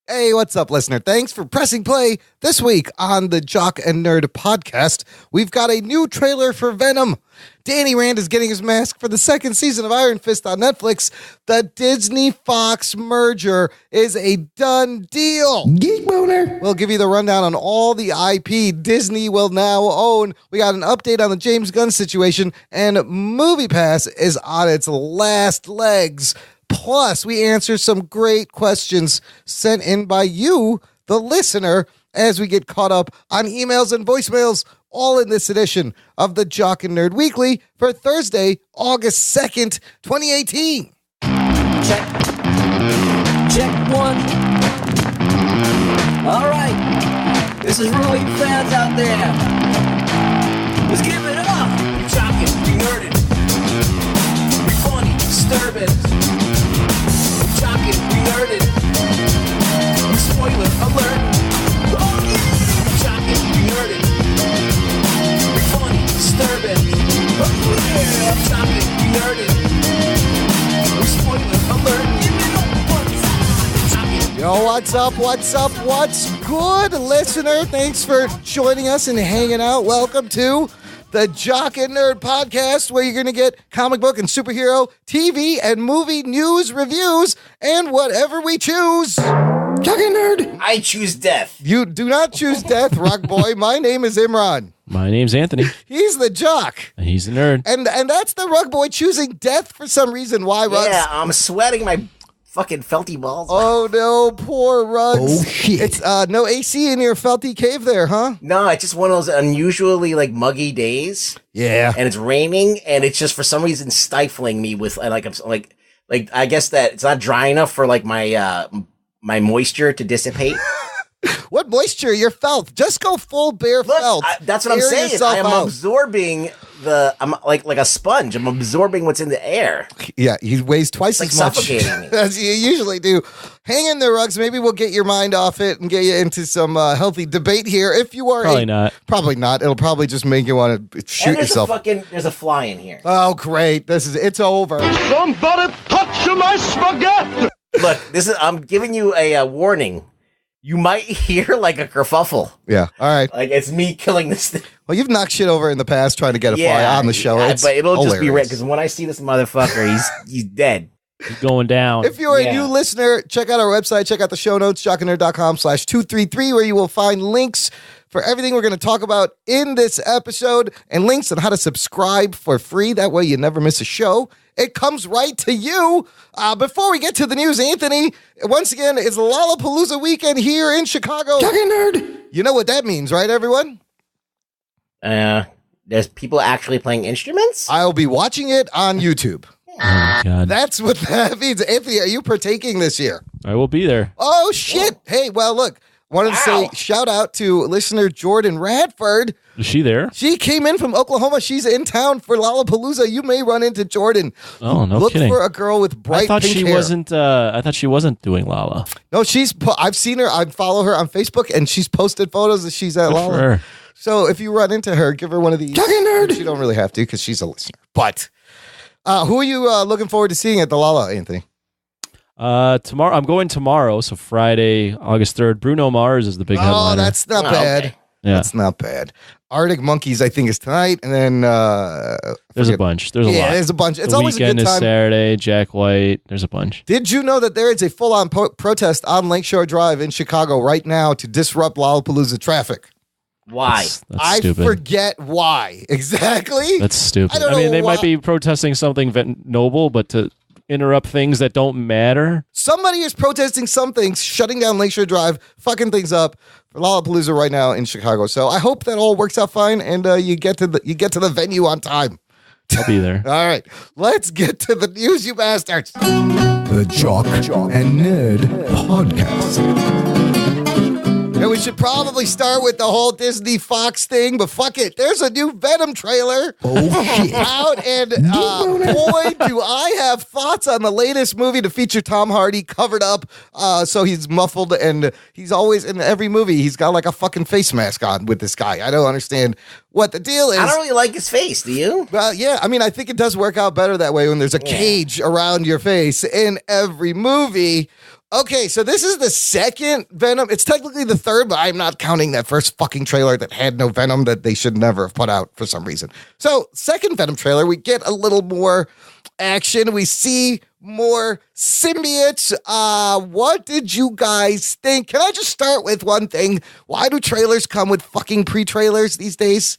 Hey, what's up, listener? Thanks for pressing play this week on the Jock and Nerd podcast. We've got a new trailer for Venom. Danny Rand is getting his mask for the second season of Iron Fist on Netflix. The Disney-Fox merger is a done deal. Geek boner. We'll give you the rundown on all the IP Disney will now own. We got an update on the James Gunn situation, and MoviePass is on its last legs. Plus, we answer some great questions sent in by you, the listener, as we get caught up on emails and voicemails, all in this edition of the Jock and Nerd Weekly for Thursday, August 2nd, 2018. Check. Check one. All right. This is really fans out there. Let's give it up. We jocking, we nerding. We funny, disturbing. We nerded. We spoiler alert. Oh yeah! We jocking, we nerded. We funny, disturbing. Oh yeah! I'm jocking, we nerded. We spoiler alert. Give it up one time. Yo, what's good, listener? Thanks for joining us and hanging out. Welcome to the Jock and Nerd podcast, where you're going to get comic book and superhero, TV, and movie news, reviews, and whatever we choose. Jock and Nerd. I choose death. You do not choose death, Rock Boy. My name is Imran. My name's Anthony. He's the Jock. And he's the nerd. And that's the Rug Boy choosing death for some reason. Why, Rugs? Yeah, I'm sweating my fucking felty balls. Oh, no, poor Rugs. Oh, shit. It's no AC in your felty cave there, huh? No, it's just one of those unusually like muggy days. Yeah. And it's raining, and it's just for some reason stifling me with like I'm like I guess that it's not dry enough for like my my moisture to dissipate. What moisture? Your felt. Just go full bare Look, felt. that's what I'm Air saying. yourself I am out. absorbing I'm like a sponge. I'm absorbing what's in the air. Yeah, he weighs twice It's as like much suffocating me. as you usually do. Hang in there, Rugs. Maybe we'll get your mind off it and get you into some healthy debate here. If you are Probably not. Probably not. It'll probably just make you want to shoot And there's yourself. there's a fly in here. Oh, great. It's over. Somebody touch my spaghetti! Look, I'm giving you a warning. You might hear like a kerfuffle. Yeah. All right. Like it's me killing this thing. Well, you've knocked shit over in the past trying to get a fly on the show. It's but it'll just be hilarious. red because when I see this motherfucker, he's dead. He's going down. If you're a Yeah. new listener, check out our website, check out the show notes, jockandnerd.com/233, where you will find links for everything we're going to talk about in this episode and links on how to subscribe for free. That way you never miss a show. It comes right to you. Before we get to the news, Anthony, once again, it's Lollapalooza weekend here in Chicago. Jock and Nerd. You know what that means, right, everyone? There's people actually playing instruments? I'll be watching it on YouTube. Oh, God. That's what that means. Anthony, are you partaking this year? I will be there. Oh, shit. Hey, well, look, wanted to say shout out to listener Jordan Radford. Is she there? She came in from Oklahoma. She's in town for Lollapalooza. You may run into Jordan. Oh, no Look kidding. for a girl with bright I thought pink she hair. wasn't. I thought she wasn't doing Lala. No, I've seen her. I follow her on Facebook, and she's posted photos that she's at Good Lolla. for her. So if you run into her, give her one of these. Jock and Nerd. You don't really have to because she's a listener. But who are you looking forward to seeing at the Lolla, Anthony? Tomorrow. I'm going tomorrow, so Friday, August 3rd. Bruno Mars is the big headliner. Oh, that's not Oh, bad. okay. Yeah. That's not bad. Arctic Monkeys, I think, is tonight, and then There's a bunch. There's a lot. there's a bunch. It's the always a weekend good is time. Saturday. Jack White. There's a bunch. Did you know that there is a full-on protest on Lakeshore Drive in Chicago right now to disrupt Lollapalooza traffic? Why? That's I stupid. forget why exactly. That's stupid. I don't I mean, know they why- might be protesting something noble, but to interrupt things that don't matter. Somebody is protesting some things, shutting down Lakeshore Drive, fucking things up for Lollapalooza right now in Chicago. So I hope that all works out fine and you get to the venue on time. I'll be there. All right, let's get to the news, you bastards. The Jock and Nerd podcast. And we should probably start with the whole Disney Fox thing, but fuck it. There's a new Venom trailer Oh, shit. out, and boy, do I have thoughts on the latest movie to feature Tom Hardy covered up, so he's muffled, and he's always, in every movie, he's got like a fucking face mask on with this guy. I don't understand what the deal is. I don't really like his face, do you? Well, yeah, I mean, I think it does work out better that way when there's a cage around your face in every movie. Okay, so this is the second Venom. It's technically the third, but I'm not counting that first fucking trailer that had no Venom that they should never have put out for some reason. So, second Venom trailer, we get a little more action. We see more symbiotes. What did you guys think? Can I just start with one thing? Why do trailers come with fucking pre-trailers these days?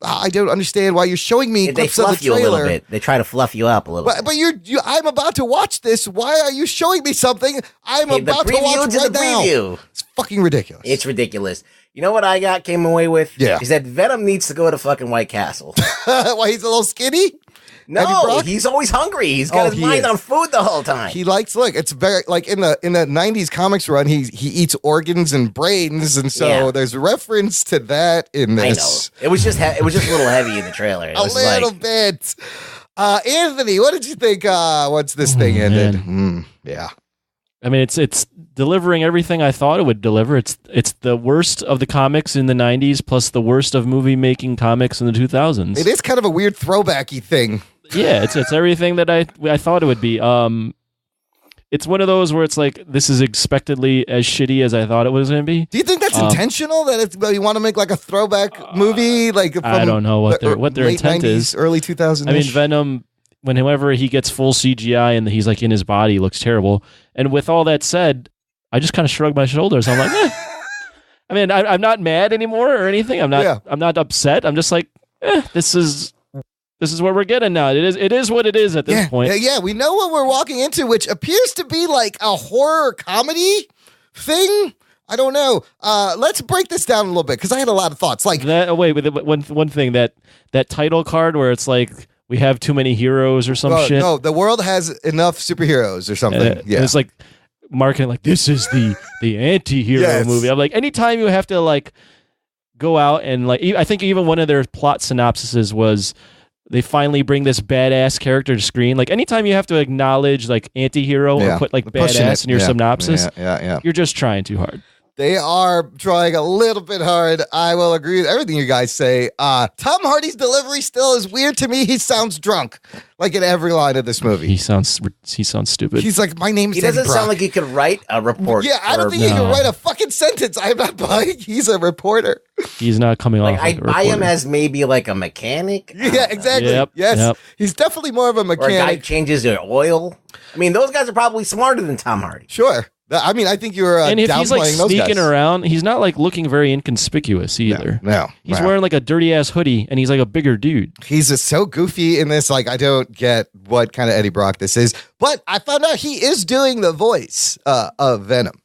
I don't understand why you're showing me They clips of fluff the you a trailer. little bit. They try to fluff you up a little bit. But I'm about to watch this. Why are you showing me something I'm Okay, the about to preview watch to right the now? preview. It's fucking ridiculous. It's ridiculous. You know what I came away with? Yeah. Is that Venom needs to go to fucking White Castle. Why he's a little skinny? Eddie No, Brock? he's always hungry. He's got Oh, his he mind is. on food the whole time. He likes it's very like in the 90s comics run, he eats organs and brains, and so Yeah. there's reference to that in I know. this. It was just a little heavy in the trailer. It A was little like, bit. Anthony, what did you think once this thing ended? Yeah. I mean, it's delivering everything I thought it would deliver. It's the worst of the comics in the 90s plus the worst of movie making comics in the 2000s. It is kind of a weird throwbacky thing. Yeah, it's everything that I thought it would be. It's one of those where it's like this is expectedly as shitty as I thought it was going to be. Do you think that's intentional? That you want to make like a throwback movie? Like from I don't know what their late intent 90s, is. early 2000s. I mean, Venom, whenever he gets full CGI and he's like in his body, he looks terrible. And with all that said, I just kind of shrugged my shoulders. I'm like, eh. I mean, I'm not mad anymore or anything. I'm not upset. I'm just like, this is what we're getting now. It is what it is at this point. Yeah, we know what we're walking into, which appears to be like a horror comedy thing. I don't know. Let's break this down a little bit because I had a lot of thoughts. Like that. Oh, wait, one thing that title card where it's like we have too many heroes or some shit. No, the world has enough superheroes or something. Yeah, it's like marketing like this is the anti-hero movie. I'm like, anytime you have to like go out and like, I think even one of their plot synopsises was they finally bring this badass character to screen. Like anytime you have to acknowledge like anti-hero or put like badass in your synopsis, you're just trying too hard. They are trying a little bit hard. I will agree with everything you guys say. Tom Hardy's delivery still is weird to me. He sounds drunk, like in every line of this movie. He sounds stupid. He's like, my name's he doesn't Eddie Brock. sound like he could write a report. Yeah, I don't think he can write a fucking sentence. I'm not buying. He's a reporter. He's not coming off. Like, like I buy him as maybe like a mechanic. Yeah, exactly. Yep, yes, yep. He's definitely more of a Or a guy mechanic. changes their oil. I mean, those guys are probably smarter than Tom Hardy. Sure. I mean, I think you're and if he's like downplaying those sneaking guys. around, he's not like looking very inconspicuous either. No, He's wearing like a dirty ass hoodie, and he's like a bigger dude. He's just so goofy in this. Like, I don't get what kind of Eddie Brock this is. But I found out he is doing the voice of Venom.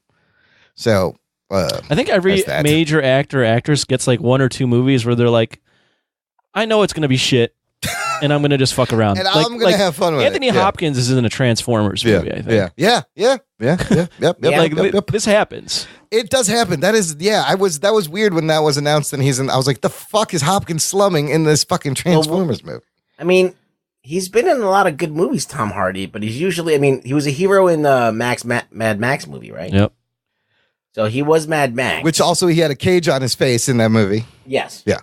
So I think every there's that. major actor or actress gets like one or two movies where they're like, I know it's gonna be shit, and I'm gonna just fuck around. And like, I'm gonna have fun with Anthony it. Yeah. Hopkins is in a Transformers movie. I think. Yeah. Yep. Like this happens. It does happen. That is, that was weird when that was announced. And I was like, the fuck is Hopkins slumming in this fucking Transformers movie? I mean, he's been in a lot of good movies, Tom Hardy, but he's usually, I mean, he was a hero in the Mad Max movie, right? Yep. So he was Mad Max. Which also he had a cage on his face in that movie. Yes. Yeah.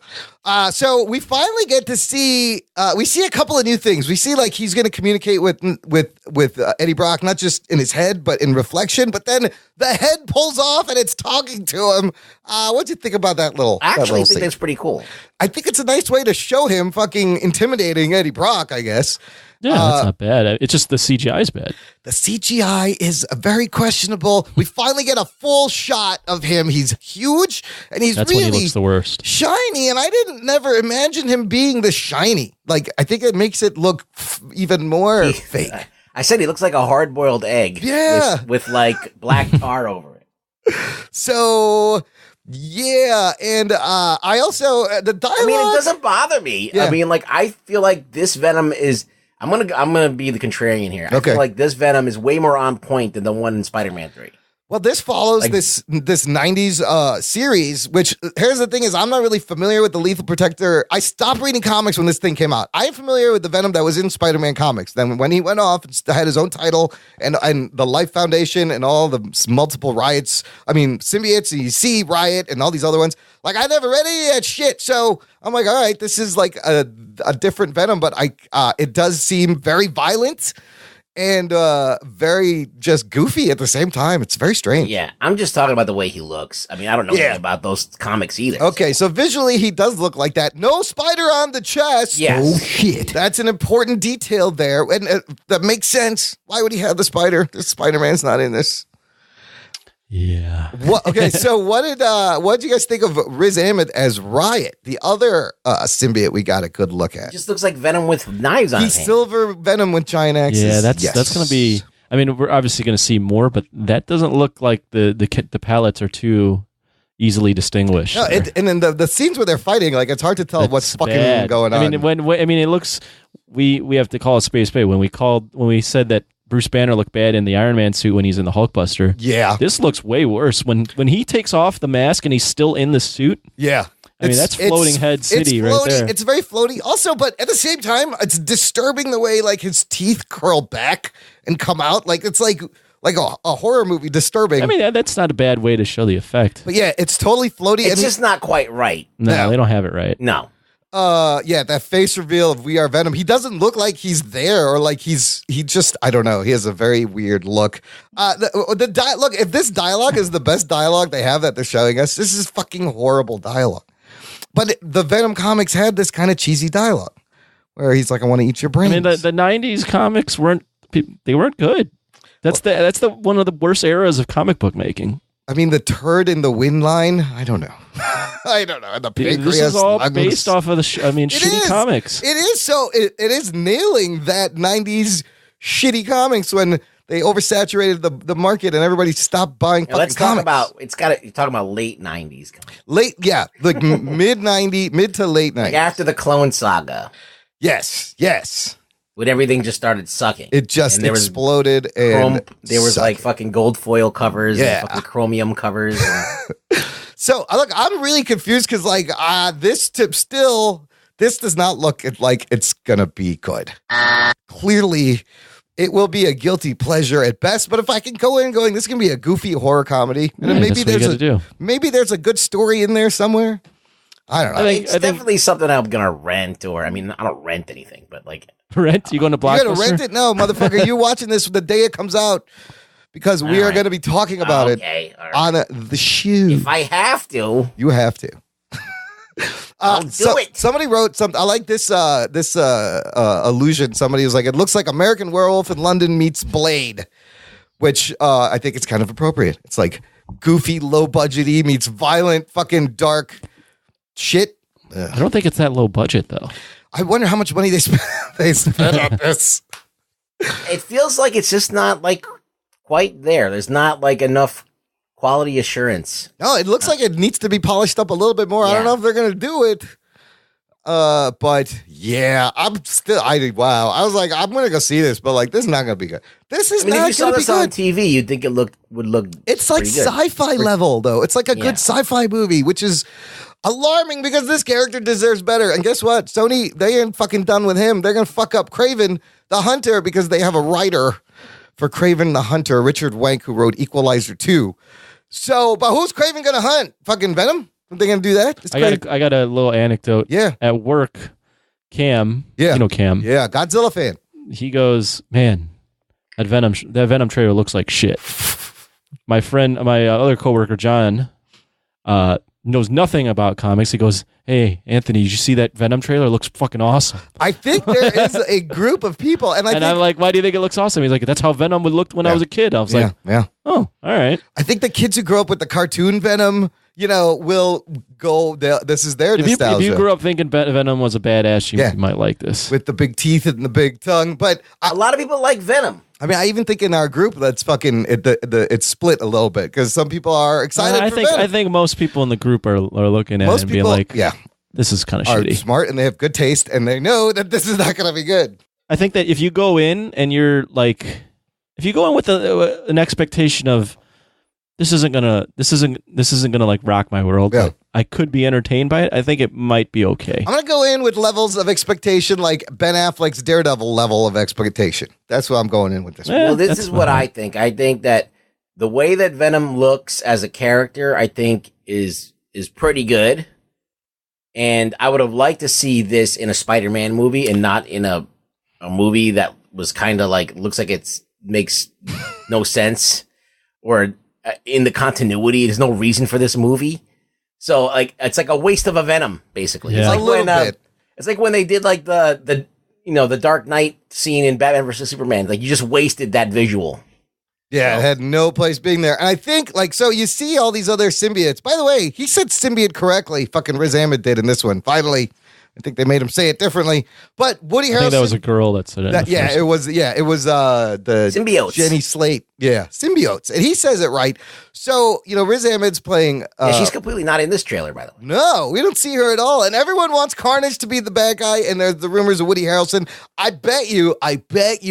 So we finally get to see, we see a couple of new things. We see like he's going to communicate with Eddie Brock, not just in his head, but in reflection. But then the head pulls off and it's talking to him. What'd you think about that little I actually think scene? that's pretty cool. I think it's a nice way to show him fucking intimidating Eddie Brock, I guess. Yeah, that's not bad. It's just the CGI is bad. The CGI is very questionable. We finally get a full shot of him. He's huge and he's That's really when he looks the worst. shiny, and I didn't never imagine him being this shiny. Like, I think it makes it look even more fake. I said he looks like a hard-boiled egg. Yeah. With like black tar over it. So, yeah, and I also the dialogue. I mean, it doesn't bother me. Yeah. I mean, like, I feel like this Venom is. I'm gonna be the contrarian here. I Okay. feel like this Venom is way more on point than the one in Spider-Man 3. Well, this follows Like- this 90s series, which here's the thing is I'm not really familiar with the Lethal Protector. I stopped reading comics when this thing came out. I am familiar with the Venom that was in Spider-Man comics. Then when he went off and had his own title and the Life Foundation and all the multiple riots, I mean, symbiotes, and you see Riot and all these other ones. Like, I never read any of that shit. So I'm like, all right, this is like a different Venom, but it does seem very violent. and very just goofy at the same time. It's very strange. Yeah, I'm just talking about the way he looks. I mean, I don't know anything about those comics either. Okay, so visually he does look like that. No spider on the chest. Yes. Oh, shit. That's an important detail there, and that makes sense. Why would he have the spider? The Spider-Man's not in this. Yeah. What? Okay, so what did you guys think of Riz Ahmed as Riot, the other symbiote we got a good look at? He just looks like Venom with knives on He's his hand. silver Venom with giant axes. Yeah, that's going to be. I mean, we're obviously going to see more, but that doesn't look like the palettes are too easily distinguished. No, and then the scenes where they're fighting, like it's hard to tell what's fucking bad. going on. I mean, it looks. We have to call a spade a spade. When we said that Bruce Banner looked bad in the Iron Man suit when he's in the Hulkbuster. Yeah, this looks way worse when he takes off the mask and he's still in the suit. Yeah. I mean, that's Floating Head City right there. It's very floaty. Also, but at the same time, it's disturbing the way like his teeth curl back and come out. Like it's like a horror movie disturbing. I mean, that's not a bad way to show the effect. But yeah, it's totally floaty. It's just not quite right. No, they don't have it right. No. Yeah, that face reveal of We Are Venom. He doesn't look like he's there, or like he just, I don't know. He has a very weird look. Look, if this dialogue is the best dialogue they have that they're showing us, this is fucking horrible dialogue. But the Venom comics had this kind of cheesy dialogue where he's like, I want to eat your brains. I mean, the 90s comics weren't good. That's the one of the worst eras of comic book making. I mean, the turd in the wind line, I don't know. I don't know. The pancreas this is all lungs. based off of shitty comics. It is. So it is nailing that 90s shitty comics when they oversaturated the market and everybody stopped buying fucking let's comics. talk about, you're talking about late 90s. Like mid to late 90s. Like after the Clone Saga. Yes. When everything just started sucking. It just exploded. And there was like fucking gold foil covers and fucking chromium covers. So look, I'm really confused because like this does not look like it's gonna be good. Clearly, it will be a guilty pleasure at best. But if I can go in going, this can be a goofy horror comedy, and then maybe there's a good story in there somewhere. I don't know. It's definitely something I'm gonna rent, or I mean, I don't rent anything, but like rent. You going to Blockbuster? You gonna rent it? No, motherfucker. You're watching this the day it comes out because we are going to be talking about it on the shoe. If I have to, you have to. I'll do it. Somebody wrote something. I like this allusion. Somebody was like, "It looks like American Werewolf in London meets Blade," which I think it's kind of appropriate. It's like goofy, low budgety meets violent, fucking dark shit. I don't think it's that low budget though. I wonder how much money they spent on this. It feels like it's just not like quite there. There's not like enough quality assurance. No, it looks like it needs to be polished up a little bit more. Yeah. I don't know if they're gonna do it. But yeah, I was like, I'm gonna go see this, but like, this is not gonna be good. This is not gonna be good. If you saw this on TV, you'd think it would look. It's like sci-fi level though. It's like a good sci-fi movie, which is alarming because this character deserves better. And guess what? Sony, they ain't fucking done with him. They're gonna fuck up Kraven the Hunter because they have a writer for Kraven the Hunter, Richard Wank, who wrote Equalizer 2. So, but who's Kraven gonna hunt? Fucking Venom? Are they gonna do that? I got a little anecdote. Yeah. At work, Cam. Yeah. You know Cam. Yeah, Godzilla fan. He goes, man, that Venom trailer looks like shit. My other coworker John, knows nothing about comics. He goes, hey, Anthony, did you see that Venom trailer? It looks fucking awesome. I think there is a group of people. And I'm like, why do you think it looks awesome? He's like, that's how Venom would look when I was a kid. I was like, oh, all right. I think the kids who grew up with the cartoon Venom, will go, this is their nostalgia. If you grew up thinking Venom was a badass, you might like this. With the big teeth and the big tongue. But a lot of people like Venom. I mean, I even think in our group that's fucking it's split a little bit because some people are excited. I think most people in the group are looking at it and being like, this is kind of shitty. Smart and they have good taste and they know that this is not going to be good. I think that if you go in and you're like, if you go in with an expectation of this isn't gonna like rock my world, but I could be entertained by it, I think it might be okay. I'm gonna go in with levels of expectation like Ben Affleck's Daredevil level of expectation. That's what I'm going in with this. Well, this is what I think. I think that the way that Venom looks as a character, I think is pretty good. And I would have liked to see this in a Spider-Man movie and not in a movie that was kind of like, looks like it makes no sense, or in the continuity, there's no reason for this movie. So like, it's like a waste of a Venom, basically. Yeah. It's like A little bit. it's like when they did like the Dark Knight scene in Batman versus Superman. Like, you just wasted that visual. Yeah, it had no place being there. And I think, like, so you see all these other symbiotes. By the way, he said symbiote correctly. Fucking Riz Ahmed did in this one. Finally. I think they made him say it differently. But Woody Harrelson. I think that was a girl that said it. It was the Symbiotes. Jenny Slate. Yeah, symbiotes. And he says it right. So, Riz Ahmed's playing She's completely not in this trailer, by the way. No, we don't see her at all. And everyone wants Carnage to be the bad guy, and there's the rumors of Woody Harrelson. I bet you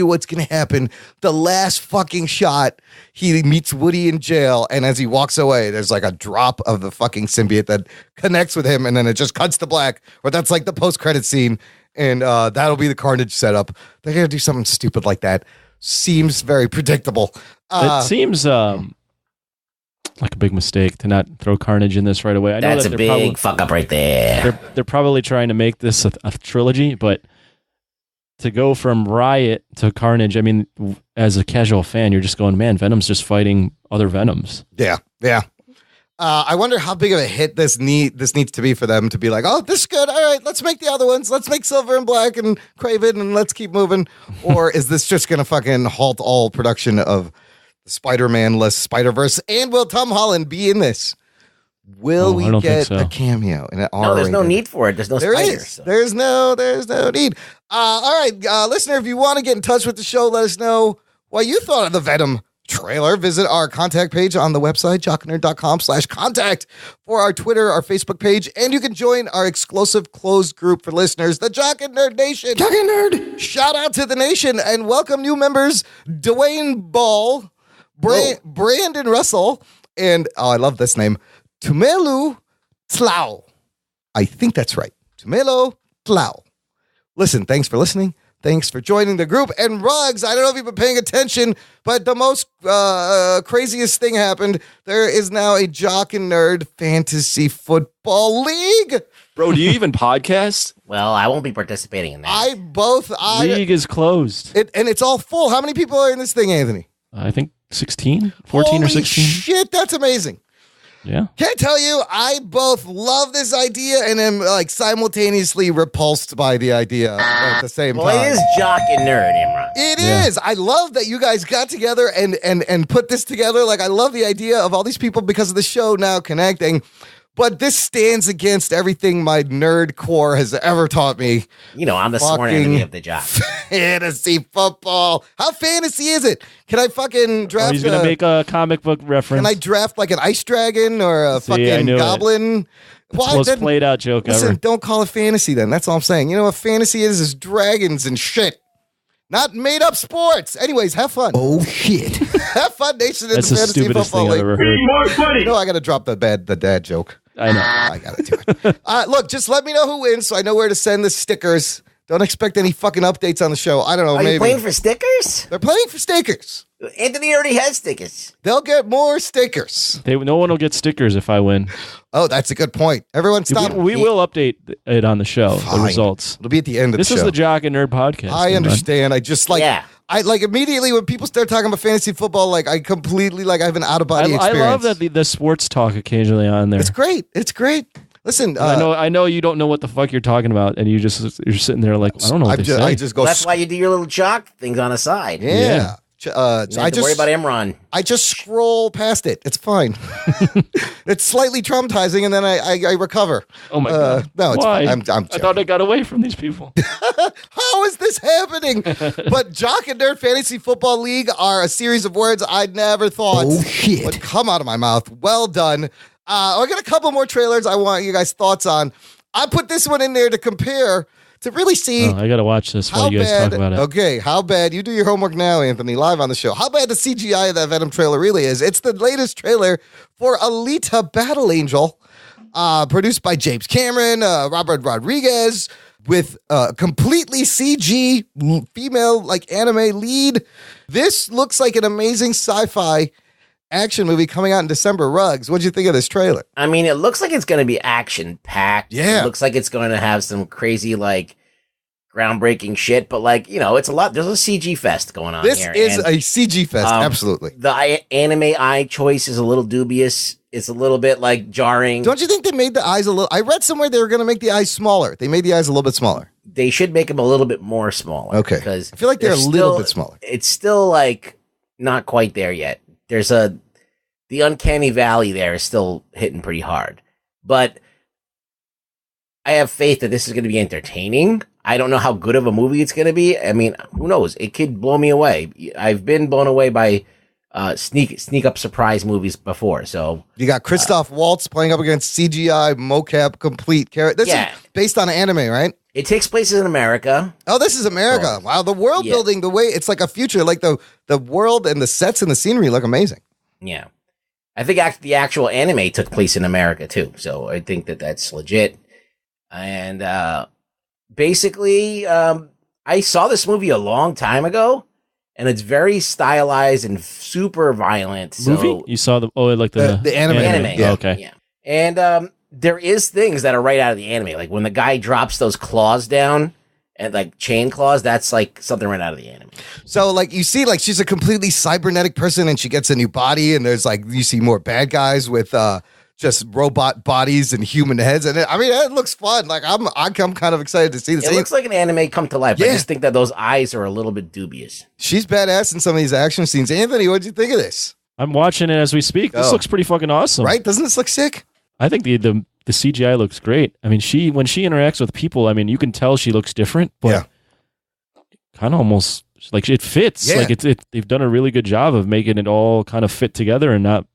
what's going to happen. The last fucking shot, he meets Woody in jail, and as he walks away, there's like a drop of the fucking symbiote that connects with him, and then it just cuts to black, or that's like the post-credit scene, and that'll be the Carnage setup. They're going to do something stupid like that. Seems very predictable. It seems like a big mistake to not throw Carnage in this right away. I know That's a big fuck up right there. They're probably trying to make this a trilogy, but to go from Riot to Carnage, I mean, as a casual fan, you're just going, man, Venom's just fighting other Venoms. Yeah. I wonder how big of a hit this needs to be for them to be like, oh, this is good. All right, let's make the other ones. Let's make Silver and Black and Kraven, and let's keep moving. Or is this just going to fucking halt all production of Spider-Man-less Spider-Verse? And will Tom Holland be in this? Will we get a cameo in an R-rated? No, there's no need for it. There's no spiders. So. There's no need. All right, listener, if you want to get in touch with the show, let us know what you thought of the Venom trailer. Visit our contact page on the website, jockandnerd.com/contact, for our Twitter, our Facebook page, and you can join our exclusive closed group for listeners, the Jock and Nerd Nation. Jock and Nerd. Shout out to the nation and welcome new members, Dwayne Ball, Brandon Russell, and, oh, I love this name, Tumelu Tlau. I think that's right. Tumelu Tlau. Listen, thanks for listening. Thanks for joining the group. And Ruggs, I don't know if you've been paying attention, but the most craziest thing happened. There is now a Jock and Nerd Fantasy Football League. Bro, do you even podcast? Well, I won't be participating in that. League is closed. And it's all full. How many people are in this thing, Anthony? I think 16, 14 or 16. Shit, that's amazing. Yeah. Can't tell you, I both love this idea and am like simultaneously repulsed by the idea at the same time. Well, it is Jock and Nerd, Imran. It is. I love that you guys got together and put this together. Like, I love the idea of all these people because of the show now connecting. But this stands against everything my nerd core has ever taught me. I'm the sworn enemy of the Jock. Fantasy football. How fantasy is it? Can I fucking draft? He's going to make a comic book reference. Can I draft like an ice dragon or a fucking goblin? It's the most played out joke ever. Don't call it fantasy then. That's all I'm saying. You know what fantasy is dragons and shit. Not made up sports. Anyways, have fun. Oh shit. Have fun, nation. That's the stupidest thing I've ever heard. I got to drop the dad joke. I know. I got to do it. Look, just let me know who wins so I know where to send the stickers. Don't expect any fucking updates on the show. I don't know. Are maybe you playing for stickers? They're playing for stickers. Anthony already has stickers. They'll get more stickers. No one will get stickers if I win. Oh, that's a good point. Everyone stop. We will update it on the show, the results. It'll be at the end of the show. This is the Jock and Nerd podcast. I understand. I just like... Yeah. I like immediately when people start talking about fantasy football, like I completely like I have an out of body experience. I love that the sports talk occasionally on there. It's great. It's great. Listen, I know you don't know what the fuck you're talking about, and you're sitting there like I don't know what they say. I just go. Well, that's why you do your little Jock things on the side. Yeah. I just worry about Imran. I just scroll past it. It's fine. It's slightly traumatizing, and then I recover. Oh my god! No, it's why? fine. I thought I got away from these people. How is this happening? But Jock and Nerd Fantasy Football League are a series of words I'd never thought would come out of my mouth. Well done. I got a couple more trailers I want you guys' thoughts on. I put this one in there to compare. To really see. I got to watch this while you guys talk about it. Okay, how bad? You do your homework now, Anthony, live on the show. How bad the CGI of that Venom trailer really is. It's the latest trailer for Alita Battle Angel, produced by James Cameron, Robert Rodriguez, with completely CG female like anime lead. This looks like an amazing sci-fi action movie coming out in December. Ruggs, what'd you think of this trailer? I mean, it looks like it's going to be action packed. Yeah. It looks like it's going to have some crazy groundbreaking shit, but like, you know, it's a lot. There's a CG fest going on This here. is and, a CG fest, absolutely. The anime eye choice is a little dubious. It's a little bit like jarring. Don't you think they made the eyes a little? I read somewhere they were going to make the eyes smaller. They made the eyes a little bit smaller. They should make them a little bit more smaller. Okay, because I feel like they're a little bit smaller. It's still like not quite there yet. There's the uncanny valley there is still hitting pretty hard, but I have faith that this is going to be entertaining. I don't know how good of a movie it's going to be. I mean, who knows? It could blow me away. I've been blown away by sneak up surprise movies before. So you got Christoph Waltz playing up against CGI mocap complete character. This is based on anime, right? It takes place in America. Oh, this is America. Wow, the world building, the way it's like a future, like the world and the sets and the scenery look amazing. Yeah. I think the actual anime took place in America too. So I think that that's legit. And basically, I saw this movie a long time ago, and it's very stylized and super violent. So Movie? You saw the anime. Yeah. Okay. Yeah. And there is things that are right out of the anime. Like when the guy drops those claws down and like chain claws, that's like something right out of the anime. So like you see like she's a completely cybernetic person and she gets a new body, and there's like you see more bad guys with just robot bodies and human heads, and it looks fun. Like I'm kind of excited to see this. It looks like an anime come to life. Yeah. I just think that those eyes are a little bit dubious. She's badass in some of these action scenes. Anthony, what'd you think of this? I'm watching it as we speak. This looks pretty fucking awesome. Right? Doesn't this look sick? I think the CGI looks great. I mean, when she interacts with people, I mean, you can tell she looks different, but kind of almost like it fits. Yeah. Like they've done a really good job of making it all kind of fit together and not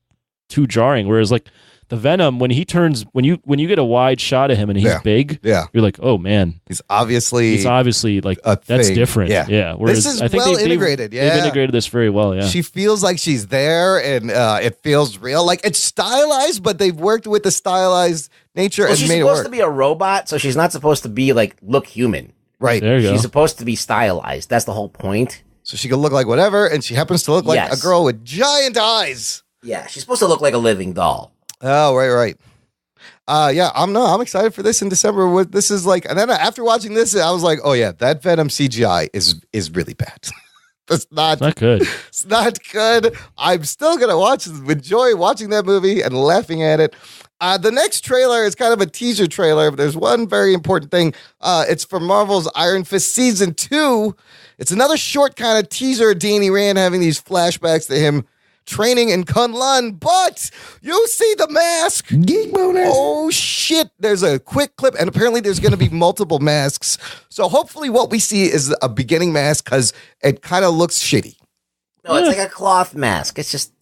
too jarring. Whereas like the Venom, when you get a wide shot of him and he's big, you're like, oh man, he's obviously like that's thing. different. Yeah. Whereas this is I think integrated. They've integrated this very well. Yeah. She feels like she's there, and it feels real. Like it's stylized, but they've worked with the stylized nature and she's made it supposed work. to be a robot, so she's not supposed to be like look human. Right. There you go. She's supposed to be stylized. That's the whole point. So she can look like whatever, and she happens to look like a girl with giant eyes. Yeah, she's supposed to look like a living doll. Oh, right. I'm excited for this in December. What this is like, and then after watching this, I was like, oh yeah, that Venom CGI is really bad. It's not good. It's not good. I'm still gonna enjoy watching that movie and laughing at it. The next trailer is kind of a teaser trailer, but there's one very important thing. It's for Marvel's Iron Fist Season 2. It's another short kind of teaser of Danny Rand having these flashbacks to him training in Kunlun, but you see the mask. Geek bonus. Oh shit, there's a quick clip, and apparently there's going to be multiple masks. So hopefully what we see is a beginning mask, because it kind of looks shitty. No, it's like a cloth mask. It's just,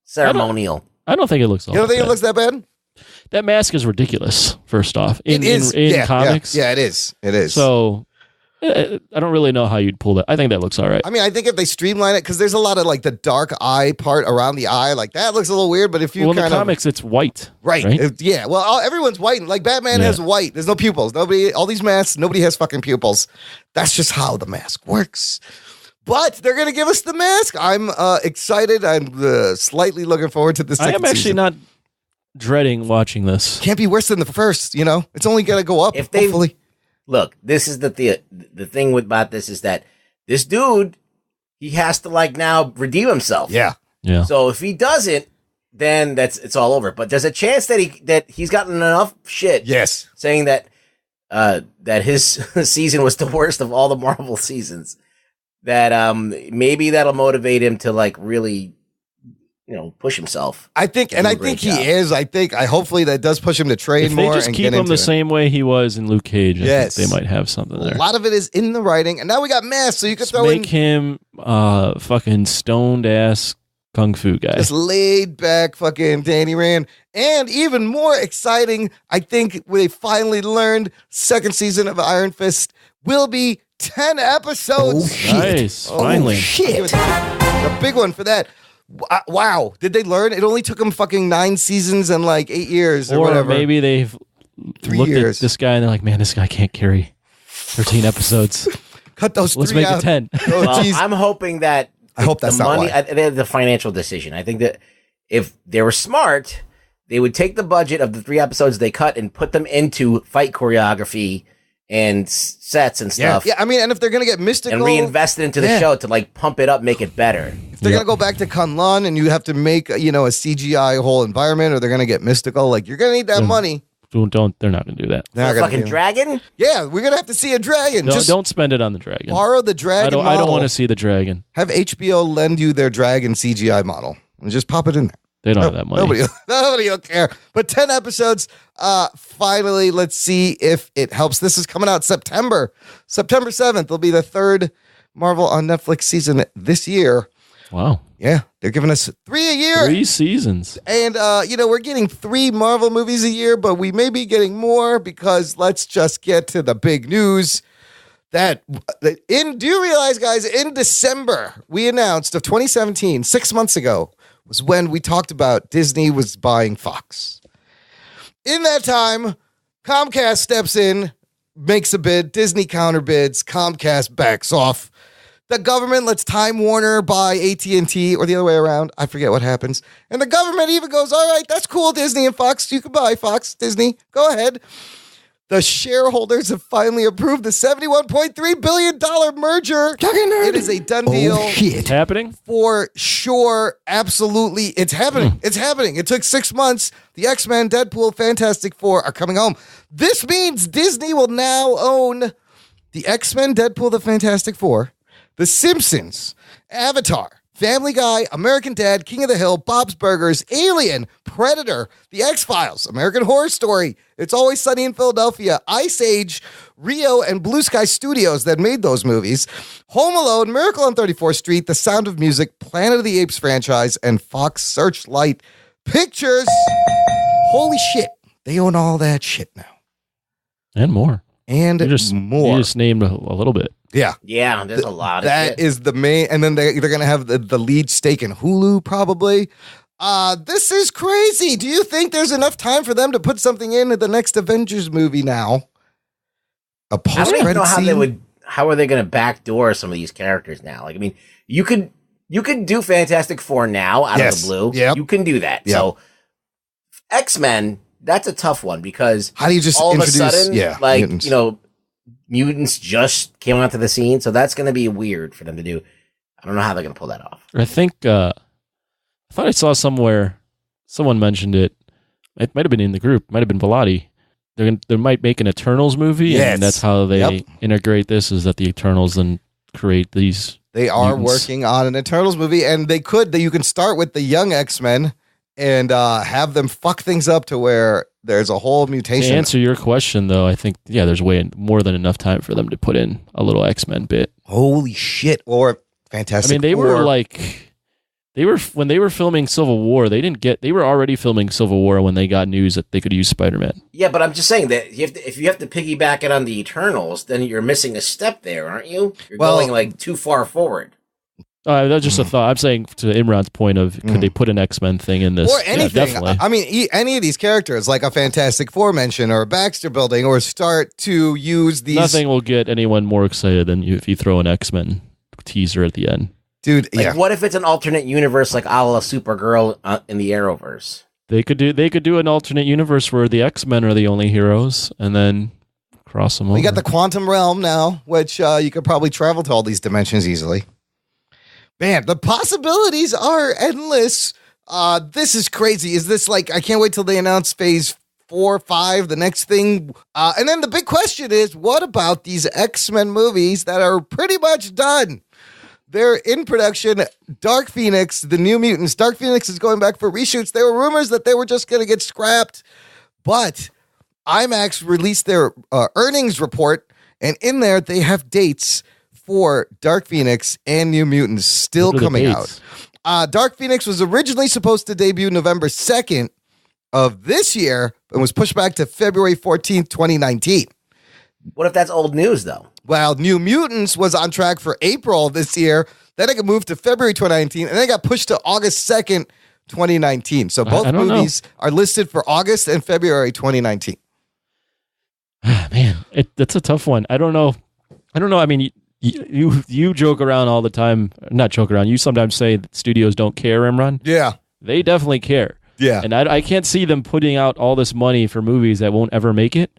ceremonial. I don't think it looks all You don't think bad. it looks that bad? That mask is ridiculous, first off. In Yeah, comics. Yeah, it is. It is. So I don't really know how you'd pull that. I think that looks all right. I mean, I think if they streamline it, because there's a lot of like the dark eye part around the eye, like that looks a little weird. But if you in the comics, it's white, right? Yeah. Well, everyone's white. Like Batman has white. There's no pupils. All these masks. Nobody has fucking pupils. That's just how the mask works. But they're gonna give us the mask. I'm excited. I'm slightly looking forward to this. I am actually not dreading watching this. Can't be worse than the first. It's only gonna go up. Hopefully. Look, this is the thing about this is that this dude, he has to now redeem himself. Yeah. So if he doesn't, then it's all over. But there's a chance that he's gotten enough shit. Yes. Saying that his season was the worst of all the Marvel seasons. That maybe that'll motivate him to really, push himself. I think he is. I hopefully that does push him to train if they more just and keep get him into the it. same way he was in Luke Cage. I think they might have something there. A lot of it is in the writing, and now we got masks, so you could Just throw make him fucking stoned ass kung fu guy. just laid back fucking Danny Rand. And even more exciting, I think they finally learned second season of Iron Fist will be 10 episodes. Oh, shit. Nice. Finally. Shit. A big one for that. Wow. Did they learn? It only took them fucking 9 seasons and 8 years or whatever. Maybe they've 3 looked years. at this guy and they're like, man, this guy can't carry 13 episodes. Cut those Let's 3 make out. it 10. Oh, Well, geez. I'm hoping that I hope that's the not money, why. the financial decision. I think that if they were smart, they would take the budget of the 3 episodes they cut and put them into fight choreography and sets and stuff. Yeah, I mean, and if they're gonna get mystical and reinvest it into the show to like pump it up, make it better. if they're gonna go back to Kunlun and you have to make a CGI whole environment, or they're gonna get mystical, like you're gonna need that money. Don't. They're not gonna do that. A fucking dragon? Yeah, we're gonna have to see a dragon. No, don't spend it on the dragon. Borrow the dragon. I don't want to see the dragon. Have HBO lend you their dragon CGI model and just pop it in there. They don't have that money. Nobody will care. But 10 episodes. Finally, let's see if it helps. This is coming out September 7th. Will be the third Marvel on Netflix season this year. Wow. Yeah, they're giving us 3 a year. 3 seasons. And, we're getting 3 Marvel movies a year, but we may be getting more because let's just get to the big news. Do you realize, guys, in December, we announced of 2017, 6 months ago, was when we talked about Disney was buying Fox. In that time, Comcast steps in, makes a bid, Disney counterbids, Comcast backs off. The government lets Time Warner buy AT&T, or the other way around. I forget what happens. And the government even goes, all right, that's cool, Disney and Fox. You can buy Fox, Disney. Go ahead. The shareholders have finally approved the $71.3 billion merger. It is a done deal. Oh, shit. It's happening? For sure. Absolutely. It's happening. It's happening. It took 6 months. The X-Men, Deadpool, Fantastic Four are coming home. This means Disney will now own the X-Men, Deadpool, the Fantastic Four, The Simpsons, Avatar, Family Guy, American Dad, King of the Hill, Bob's Burgers, Alien, Predator, The X-Files, American Horror Story, It's Always Sunny in Philadelphia, Ice Age, Rio, and Blue Sky Studios that made those movies, Home Alone, Miracle on 34th Street, The Sound of Music, Planet of the Apes franchise, and Fox Searchlight Pictures. Holy shit. They own all that shit now. And more. And more. You just named a little bit. Yeah. Yeah, there's a lot of that shit. is the main, and then they're going to have the lead stake in Hulu, probably. This is crazy. Do you think there's enough time for them to put something in the next Avengers movie now? A I don't even know how scene? how are they going to backdoor some of these characters now? Like, I mean, you could do Fantastic Four now out of the blue. Yep. You can do that. Yep. So X-Men, that's a tough one because how do you just all of a introduce, sudden, mutants. Mutants just came onto the scene, so that's going to be weird for them to do. I don't know how they're going to pull that off. I think I thought I saw somewhere someone mentioned it. It might have been in the group. Might have been Velati. They might make an Eternals movie, Yes. and that's how they Yep. integrate this. Is that the Eternals then create these? They are mutants. working on an Eternals movie, and you can start with the young X-Men and have them fuck things up to where there's a whole To mutation. answer your question, though, I think there's way more than enough time for them to put in a little X-Men bit. Holy shit. Or Fantastic I mean, they Four. were when they were filming Civil War. They were already filming Civil War when they got news that they could use Spider-Man. Yeah, but I'm just saying that if you have to piggyback it on the Eternals, then you're missing a step there, aren't you? You're going like too far forward. That's just a thought. I'm saying to Imran's point of could they put an X-Men thing in this? Or anything. Yeah, definitely. I mean, any of these characters, like a Fantastic Four mention or a Baxter Building, or start to use these. Nothing will get anyone more excited than if you throw an X-Men teaser at the end. Dude, Like, what if it's an alternate universe like a la Supergirl in the Arrowverse? They could do an alternate universe where the X-Men are the only heroes, and then cross them over. We got the quantum realm now, which you could probably travel to all these dimensions easily. Man, the possibilities are endless. This is crazy. Is this like, I can't wait till they announce phase 4, 5, the next thing. And then the big question is, what about these X-Men movies that are pretty much done? They're in production. Dark Phoenix, the New Mutants. Dark Phoenix is going back for reshoots. There were rumors that they were just going to get scrapped, but IMAX released their earnings report, and in there they have dates for Dark Phoenix and New Mutants still What are the coming dates? out. Dark Phoenix was originally supposed to debut November 2nd of this year and was pushed back to February 14th, 2019. What if that's old news, though? Well, New Mutants was on track for April this year. Then it got moved to February 2019, and then it got pushed to August 2nd, 2019. So both I don't know. movies are listed for August and February 2019. Man, that's a tough one. I don't know. I mean, you joke around all the time. Not joke around. You sometimes say that studios don't care, Imran. Yeah. They definitely care. Yeah. And I can't see them putting out all this money for movies that won't ever make it.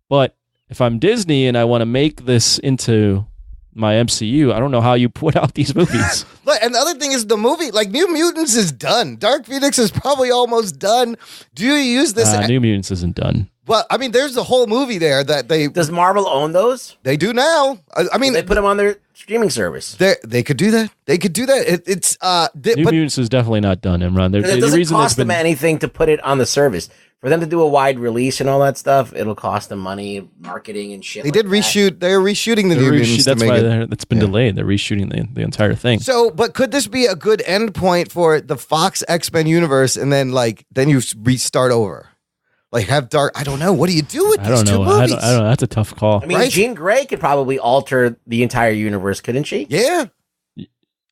But if I'm Disney and I want to make this into my MCU, I don't know how you put out these movies. And the other thing is the movie, like New Mutants is done. Dark Phoenix is probably almost done. Do you use this? New Mutants isn't done. Well, I mean, there's the whole movie there that they... Does Marvel own those? They do now. I mean... They put them on their streaming service. They could do that. They could do that. New Mutants is definitely not done, Imran. It doesn't cost them anything to put it on the service. For them to do a wide release and all that stuff, it'll cost them money, marketing and shit. They did reshoot. They're reshooting the New Mutants. That's why it's been delayed. They're reshooting the entire thing. So, but could this be a good end point for the Fox X-Men universe, and then you restart over? Like have Dark. I don't know. What do you do with these two movies? I don't know. That's a tough call. I mean, Jean Grey could probably alter the entire universe, couldn't she? Yeah.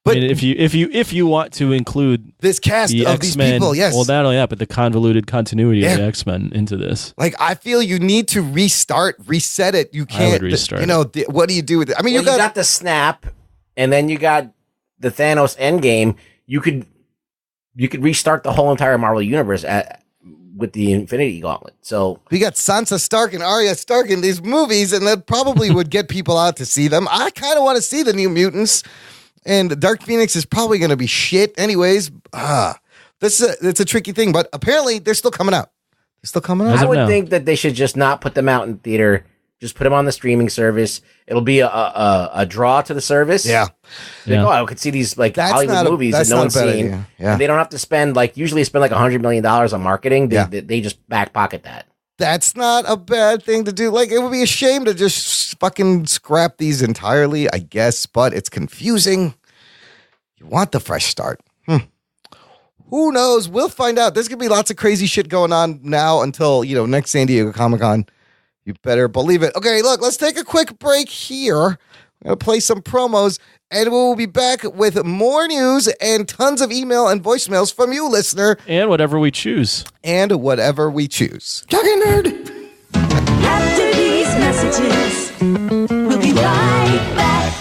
But I mean, if you want to include this cast of these people, yes. Well, not only that, but the convoluted continuity of the X-Men into this. Like, I feel you need to reset it. You can't. I would restart. What do you do with it? I mean, you got the snap, and then you got the Thanos Endgame. You could restart the whole entire Marvel universe with the Infinity Gauntlet. So we got Sansa Stark and Arya Stark in these movies, and that probably would get people out to see them. I kind of want to see the New Mutants. And Dark Phoenix is probably going to be shit anyways. It's a tricky thing, but apparently they're still coming out. I would think that they should just not put them out in theater. Just put them on the streaming service. It'll be a draw to the service. Yeah. I could see these Hollywood movies that no one's seen. Yeah. And they don't have to spend usually spend $100 million on marketing. They just back pocket that. That's not a bad thing to do. Like, it would be a shame to just fucking scrap these entirely, I guess, but it's confusing. You want the fresh start. Who knows? We'll find out. There's going to be lots of crazy shit going on now until, next San Diego Comic-Con. You better believe it. Okay, look, let's take a quick break here. I'm going to play some promos, and we'll be back with more news and tons of email and voicemails from you, listener. And whatever we choose. Talking Nerd. After these messages, we'll be right back.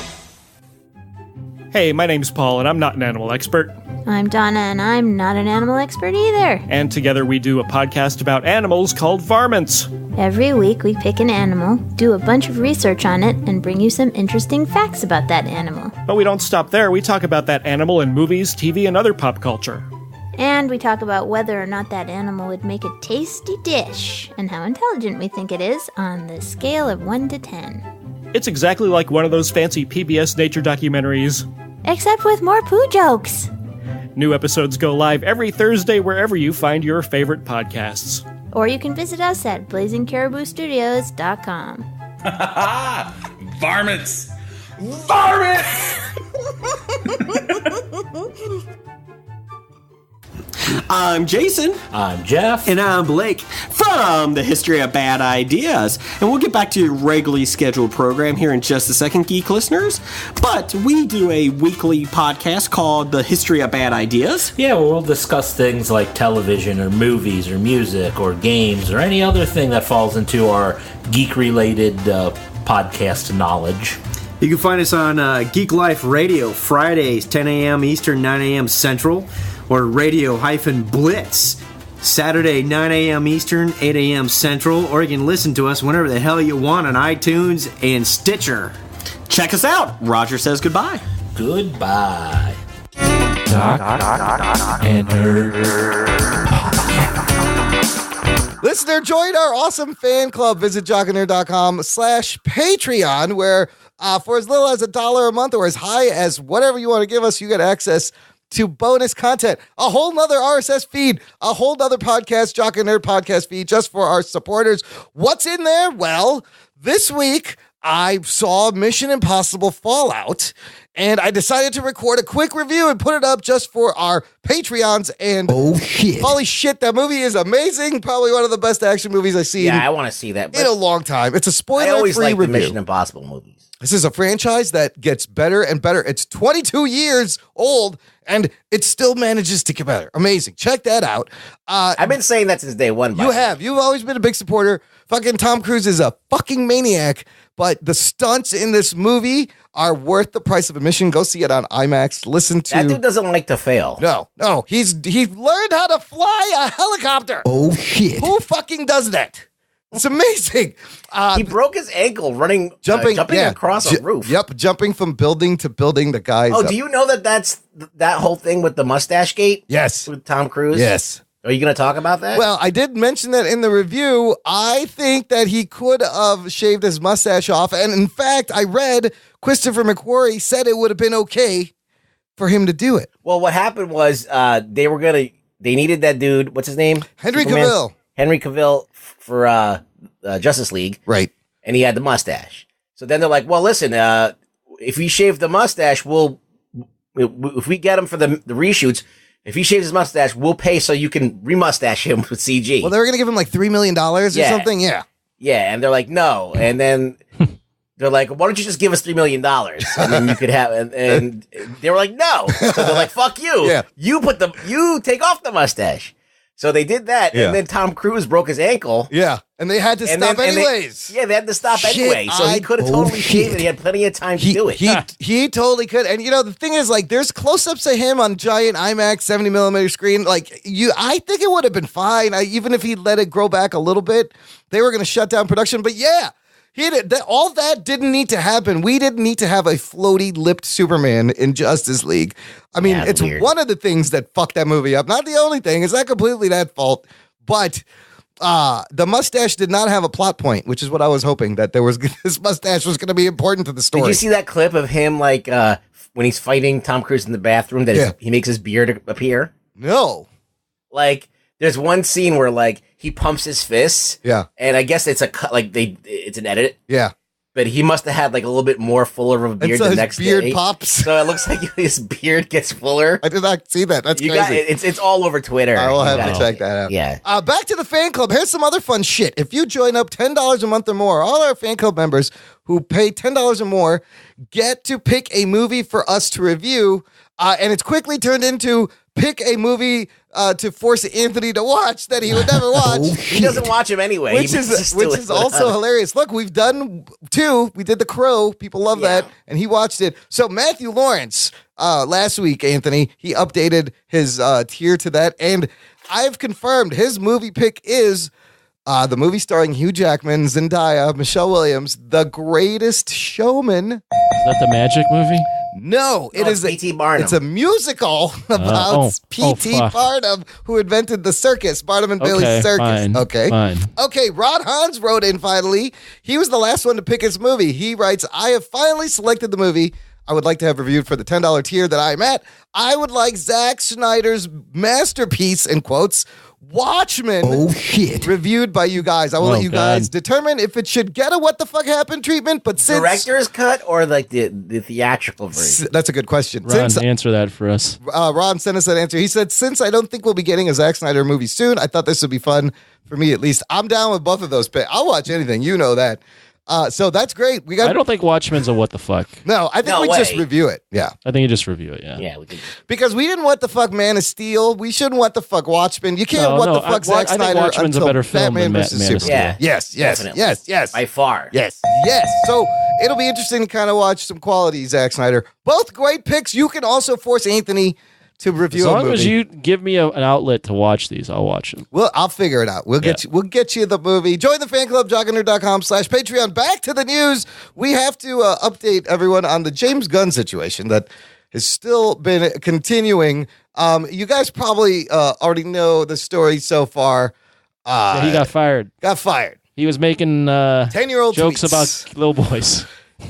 Hey, my name's Paul, and I'm not an animal expert. I'm Donna, and I'm not an animal expert either. And together we do a podcast about animals called Varmints. Every week we pick an animal, do a bunch of research on it, and bring you some interesting facts about that animal. But we don't stop there. We talk about that animal in movies, TV, and other pop culture. And we talk about whether or not that animal would make a tasty dish, and how intelligent we think it is on the scale of 1 to 10. It's exactly like one of those fancy PBS nature documentaries. Except with more poo jokes. New episodes go live every Thursday wherever you find your favorite podcasts. Or you can visit us at blazingcariboustudios.com. Varmints! Varmints! I'm Jason. I'm Jeff. And I'm Blake from the History of Bad Ideas. And we'll get back to your regularly scheduled program here in just a second, geek listeners. But we do a weekly podcast called The History of Bad Ideas. Yeah, where we'll discuss things like television or movies or music or games or any other thing that falls into our geek-related podcast knowledge. You can find us on Geek Life Radio, Fridays, 10 a.m. Eastern, 9 a.m. Central. Or Radio-Blitz, Saturday, 9 a.m. Eastern, 8 a.m. Central, or you can listen to us whenever the hell you want on iTunes and Stitcher. Check us out. Roger says goodbye. Goodbye. Doc and Nerd. Listener, join our awesome fan club. Visit jockandnerd.com/Patreon, where for as little as $1 a month or as high as whatever you want to give us, you get access to bonus content, a whole nother RSS feed, a whole nother podcast, Jock and Nerd podcast feed just for our supporters. What's in there? Well, this week I saw Mission Impossible Fallout, and I decided to record a quick review and put it up just for our Patreons. And holy shit, that movie is amazing. Probably one of the best action movies I've seen. Yeah, I want to see that in a long time. It's a spoiler-free I always like review. the Mission Impossible movies. This is a franchise that gets better and better. It's 22 years old, and it still manages to get better. Amazing. Check that out. I've been saying that since day one. You have. You've always been a big supporter. Fucking Tom Cruise is a fucking maniac, but the stunts in this movie are worth the price of admission. Go see it on IMAX. Listen to... That dude doesn't like to fail. No. He learned how to fly a helicopter. Oh, shit. Who fucking does that? It's amazing. He broke his ankle jumping across a roof. Yep, jumping from building to building. The guys. Oh, do you know that's that whole thing with the mustache gate? Yes. With Tom Cruise? Yes. Are you going to talk about that? Well, I did mention that in the review. I think that he could have shaved his mustache off. And in fact, I read Christopher McQuarrie said it would have been okay for him to do it. Well, what happened was they needed that dude. What's his name? Henry Cavill. Henry Cavill for Justice League. Right. And he had the mustache. So then they're like, well, listen, if we shave the mustache, if we get him for the reshoots, if he shaves his mustache, we'll pay so you can remustache him with CG. Well, they were going to give him like $3 million or something. Yeah. Yeah. And they're like, no. And then they're like, why don't you just give us $3 million? And then you could have, and they were like, no. So they're like, fuck you. Yeah. You take off the mustache. So they did that. Yeah. And then Tom Cruise broke his ankle. Yeah. And they had to stop anyways. They had to stop anyway. So he could have totally shaved it. He had plenty of time to do it. He totally could. And the thing is, like, there's close-ups of him on giant IMAX 70mm screen. Like, I think it would have been fine. Even if he let it grow back a little bit, they were going to shut down production. But yeah, all that didn't need to happen. We didn't need to have a floaty lipped Superman in Justice League. I mean, it's weird. One of the things that fucked that movie up. Not the only thing. It's not completely that fault. But the mustache did not have a plot point, which is what I was hoping, that this mustache was going to be important to the story. Did you see that clip of him, like, when he's fighting Tom Cruise in the bathroom, that he makes his beard appear? No. Like, there's one scene where, like, he pumps his fists. Yeah. And I guess it's it's an edit. Yeah. But he must have had like a little bit more fuller of a beard the next day. His beard pops. So it looks like his beard gets fuller. I did not see that. That's crazy. It's all over Twitter. I will have to check that out. Yeah. Back to the fan club. Here's some other fun shit. If you join up $10 a month or more, all our fan club members who pay $10 or more get to pick a movie for us to review. And it's quickly turned into pick a movie to force Anthony to watch that he would never watch. He doesn't watch him anyway. Which is also hilarious. Look, we've done 2. We did The Crow. People love that. And he watched it. So Matthew Lawrence, last week, Anthony, he updated his tier to that. And I've confirmed his movie pick is the movie starring Hugh Jackman, Zendaya, Michelle Williams, The Greatest Showman. Is that the Magic movie? No, it is P.T. Barnum. It's a musical about P.T. Barnum, who invented the circus, Barnum and Bailey's Circus. Fine. Okay, Rod Hans wrote in finally. He was the last one to pick his movie. He writes, I have finally selected the movie I would like to have reviewed for the $10 tier that I'm at. I would like Zack Snyder's masterpiece, in quotes, Watchmen. Oh, shit. Reviewed by you guys. I will let you guys determine if it should get a what the fuck happened treatment, but since... Director's cut or like the theatrical version? That's a good question. Ron, answer that for us. Ron sent us that answer. He said, since I don't think we'll be getting a Zack Snyder movie soon, I thought this would be fun for me at least. I'm down with both of those picks. I'll watch anything. You know that. So that's great. I don't think Watchmen's a what the fuck. No, I think we just review it. Yeah. I think you just review it, yeah. Yeah, we can. Because we didn't what the fuck Man of Steel. We shouldn't what the fuck Watchmen. You can't what the fuck Zack Snyder. I think Watchmen's a better film Batman than versus Man of Steel. Superman. Yes. By far. Yes. So it'll be interesting to kind of watch some quality Zack Snyder. Both great picks. You can also force Anthony to review a movie. As long as you give me an outlet to watch these, I'll watch them. Well, I'll figure it out. We'll get you the movie. Join the fan club, jockandnerd.com/Patreon. Back to the news. We have to update everyone on the James Gunn situation that has still been continuing. You guys probably already know the story so far. He got fired. He was making 10-year-old jokes tweets about little boys.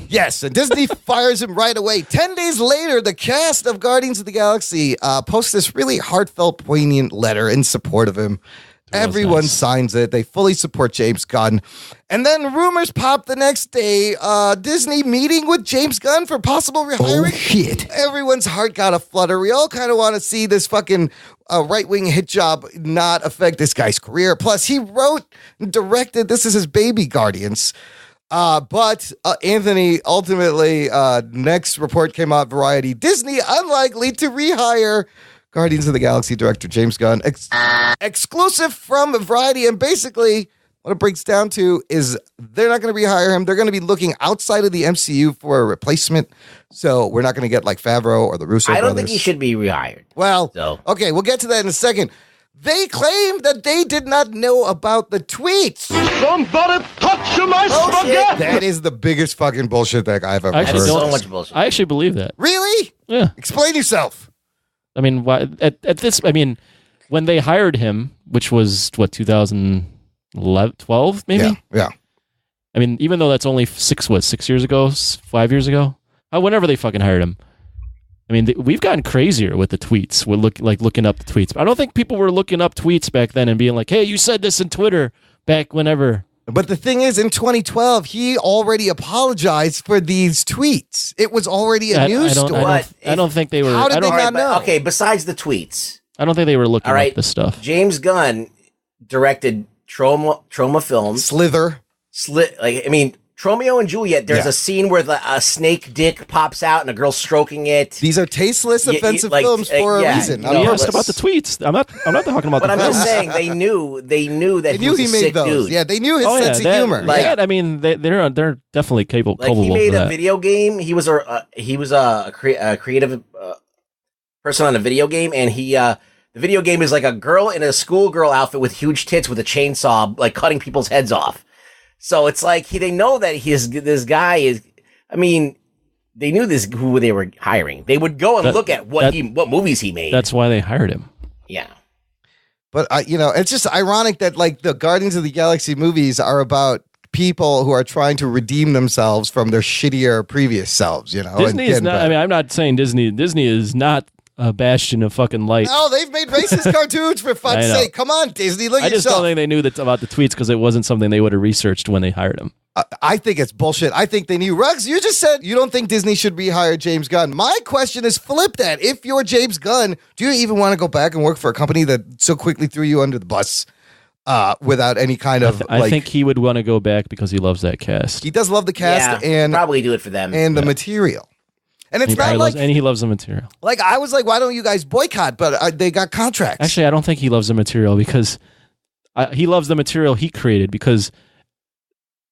Yes, and Disney fires him right away. 10 days later, the cast of Guardians of the Galaxy posts this really heartfelt, poignant letter in support of him. Everyone signs it. They fully support James Gunn. And then rumors pop the next day. Disney meeting with James Gunn for possible rehiring. Oh, shit. Everyone's heart got a flutter. We all kind of want to see this fucking right-wing hit job not affect this guy's career. Plus, he wrote and directed, this is his baby, Guardians. But Anthony, ultimately, next report came out, Variety, Disney unlikely to rehire Guardians of the Galaxy director James Gunn. Exclusive from Variety, and basically what it breaks down to is they're not going to rehire him. They're going to be looking outside of the MCU for a replacement. So we're not going to get like Favreau or the Russo brothers. I don't think he should be rehired. Well, okay, we'll get to that in a second. They claimed that they did not know about the tweets. Somebody touch my spaghetti! That is the biggest fucking bullshit that I've ever That heard. is so much bullshit. I actually believe that. Really? Yeah. Explain yourself. I mean, why, at this, I mean, when they hired him, which was, 2012, maybe? Yeah. I mean, even though that's only 6 years ago, 5 years ago? Whenever they fucking hired him. I mean, we've gotten crazier with the tweets. We're looking up the tweets. But I don't think people were looking up tweets back then and being like, hey, you said this in Twitter back whenever. But the thing is, in 2012, he already apologized for these tweets. It was already a news story. I don't think they were. How did they not know? Okay, besides the tweets. I don't think they were looking up this stuff. James Gunn directed Troma Films. Slither. Tromeo and Juliet, there's a scene where a snake dick pops out and a girl's stroking it. These are tasteless, offensive films for a reason. You asked about the tweets. I'm not talking about but the I'm films. just saying they knew that he was a sick dude. Yeah, they knew his sense of humor. I mean, they're definitely capable. He made of a video game. He was a creative person on a video game, and the video game is like a girl in a schoolgirl outfit with huge tits with a chainsaw, like cutting people's heads off. So it's like they know that this guy is. I mean, they knew who they were hiring. They would go and look at what movies he made. That's why they hired him. Yeah, but it's just ironic that like the Guardians of the Galaxy movies are about people who are trying to redeem themselves from their shittier previous selves. Disney is not. I mean, I'm not saying Disney. Disney is not a bastion of fucking light. No, they've made racist cartoons for fuck's sake. Come on, Disney, look at yourself. I just don't think they knew about the tweets because it wasn't something they would have researched when they hired him. I think it's bullshit. I think they knew. Ruggs, you just said you don't think Disney should rehire James Gunn. My question is flip that. If you're James Gunn, do you even want to go back and work for a company that so quickly threw you under the bus without any kind of I think he would want to go back because he loves that cast. He does love the cast and probably do it for them and the material. And it's not like... And he loves the material. Like, I was like, why don't you guys boycott? But they got contracts. Actually, I don't think he loves the material because... he loves the material he created because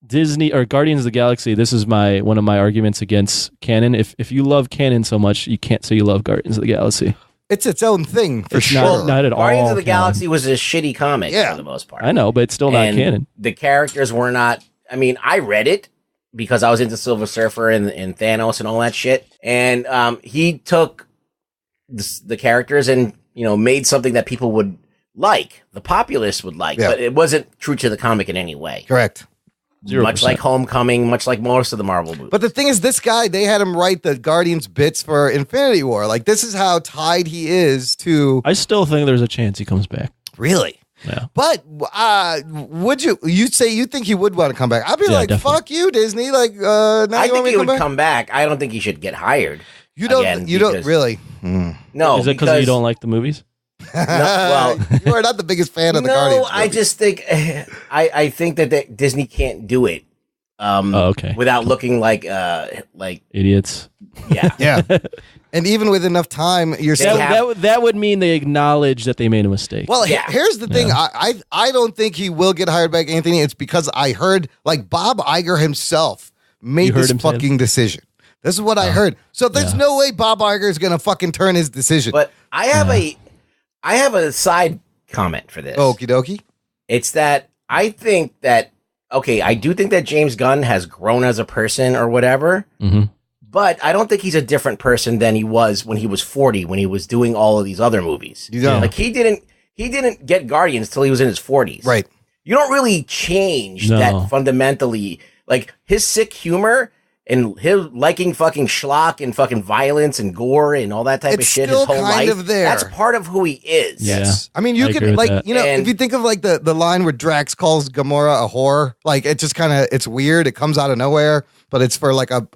Disney or Guardians of the Galaxy, this is one of my arguments against canon. If you love canon so much, you can't say you love Guardians of the Galaxy. It's its own thing, for sure. Not at all. Guardians of the Galaxy was a shitty comic for the most part. I know, but it's still not canon. The characters were not... I mean, I read it because I was into Silver Surfer and Thanos and all that shit. And he took the characters and, made something that people would like, the populace would like, but it wasn't true to the comic in any way. Correct. 0%. Much like Homecoming, much like most of the Marvel movies. But the thing is, this guy, they had him write the Guardians bits for Infinity War. Like, this is how tied he is to... I still think there's a chance he comes back. Really? Yeah. But would you think he would want to come back? I'd be like, definitely. fuck you, Disney. Like, now I you want think me he to would come back. I don't think he should get hired. You don't really. No. Is it because you don't like the movies? Well, you are not the biggest fan of the Guardians. No, I just think I think that Disney can't do it. Okay. Without looking like idiots. Yeah. Yeah. And even with enough time, you're still... That would mean they acknowledge that they made a mistake. Well, here's the thing. I don't think he will get hired back, Anthony. It's because I heard, like, Bob Iger himself made this fucking decision. This is what I heard. So there's no way Bob Iger is going to fucking turn his decision. But I have a side comment for this. Okie dokie. It's that I think that, I do think that James Gunn has grown as a person or whatever. Mm-hmm. But I don't think he's a different person than he was when he was 40, when he was doing all of these other movies. You don't. Like he didn't get Guardians till he was in his 40s. Right. You don't really change that fundamentally. Like his sick humor and his liking fucking schlock and fucking violence and gore and all that type of shit his whole life. That's part of who he is. Yes. I mean, you could, like, if you think of like the line where Drax calls Gamora a whore, like it just kind of, it's weird. It comes out of nowhere, but it's for like a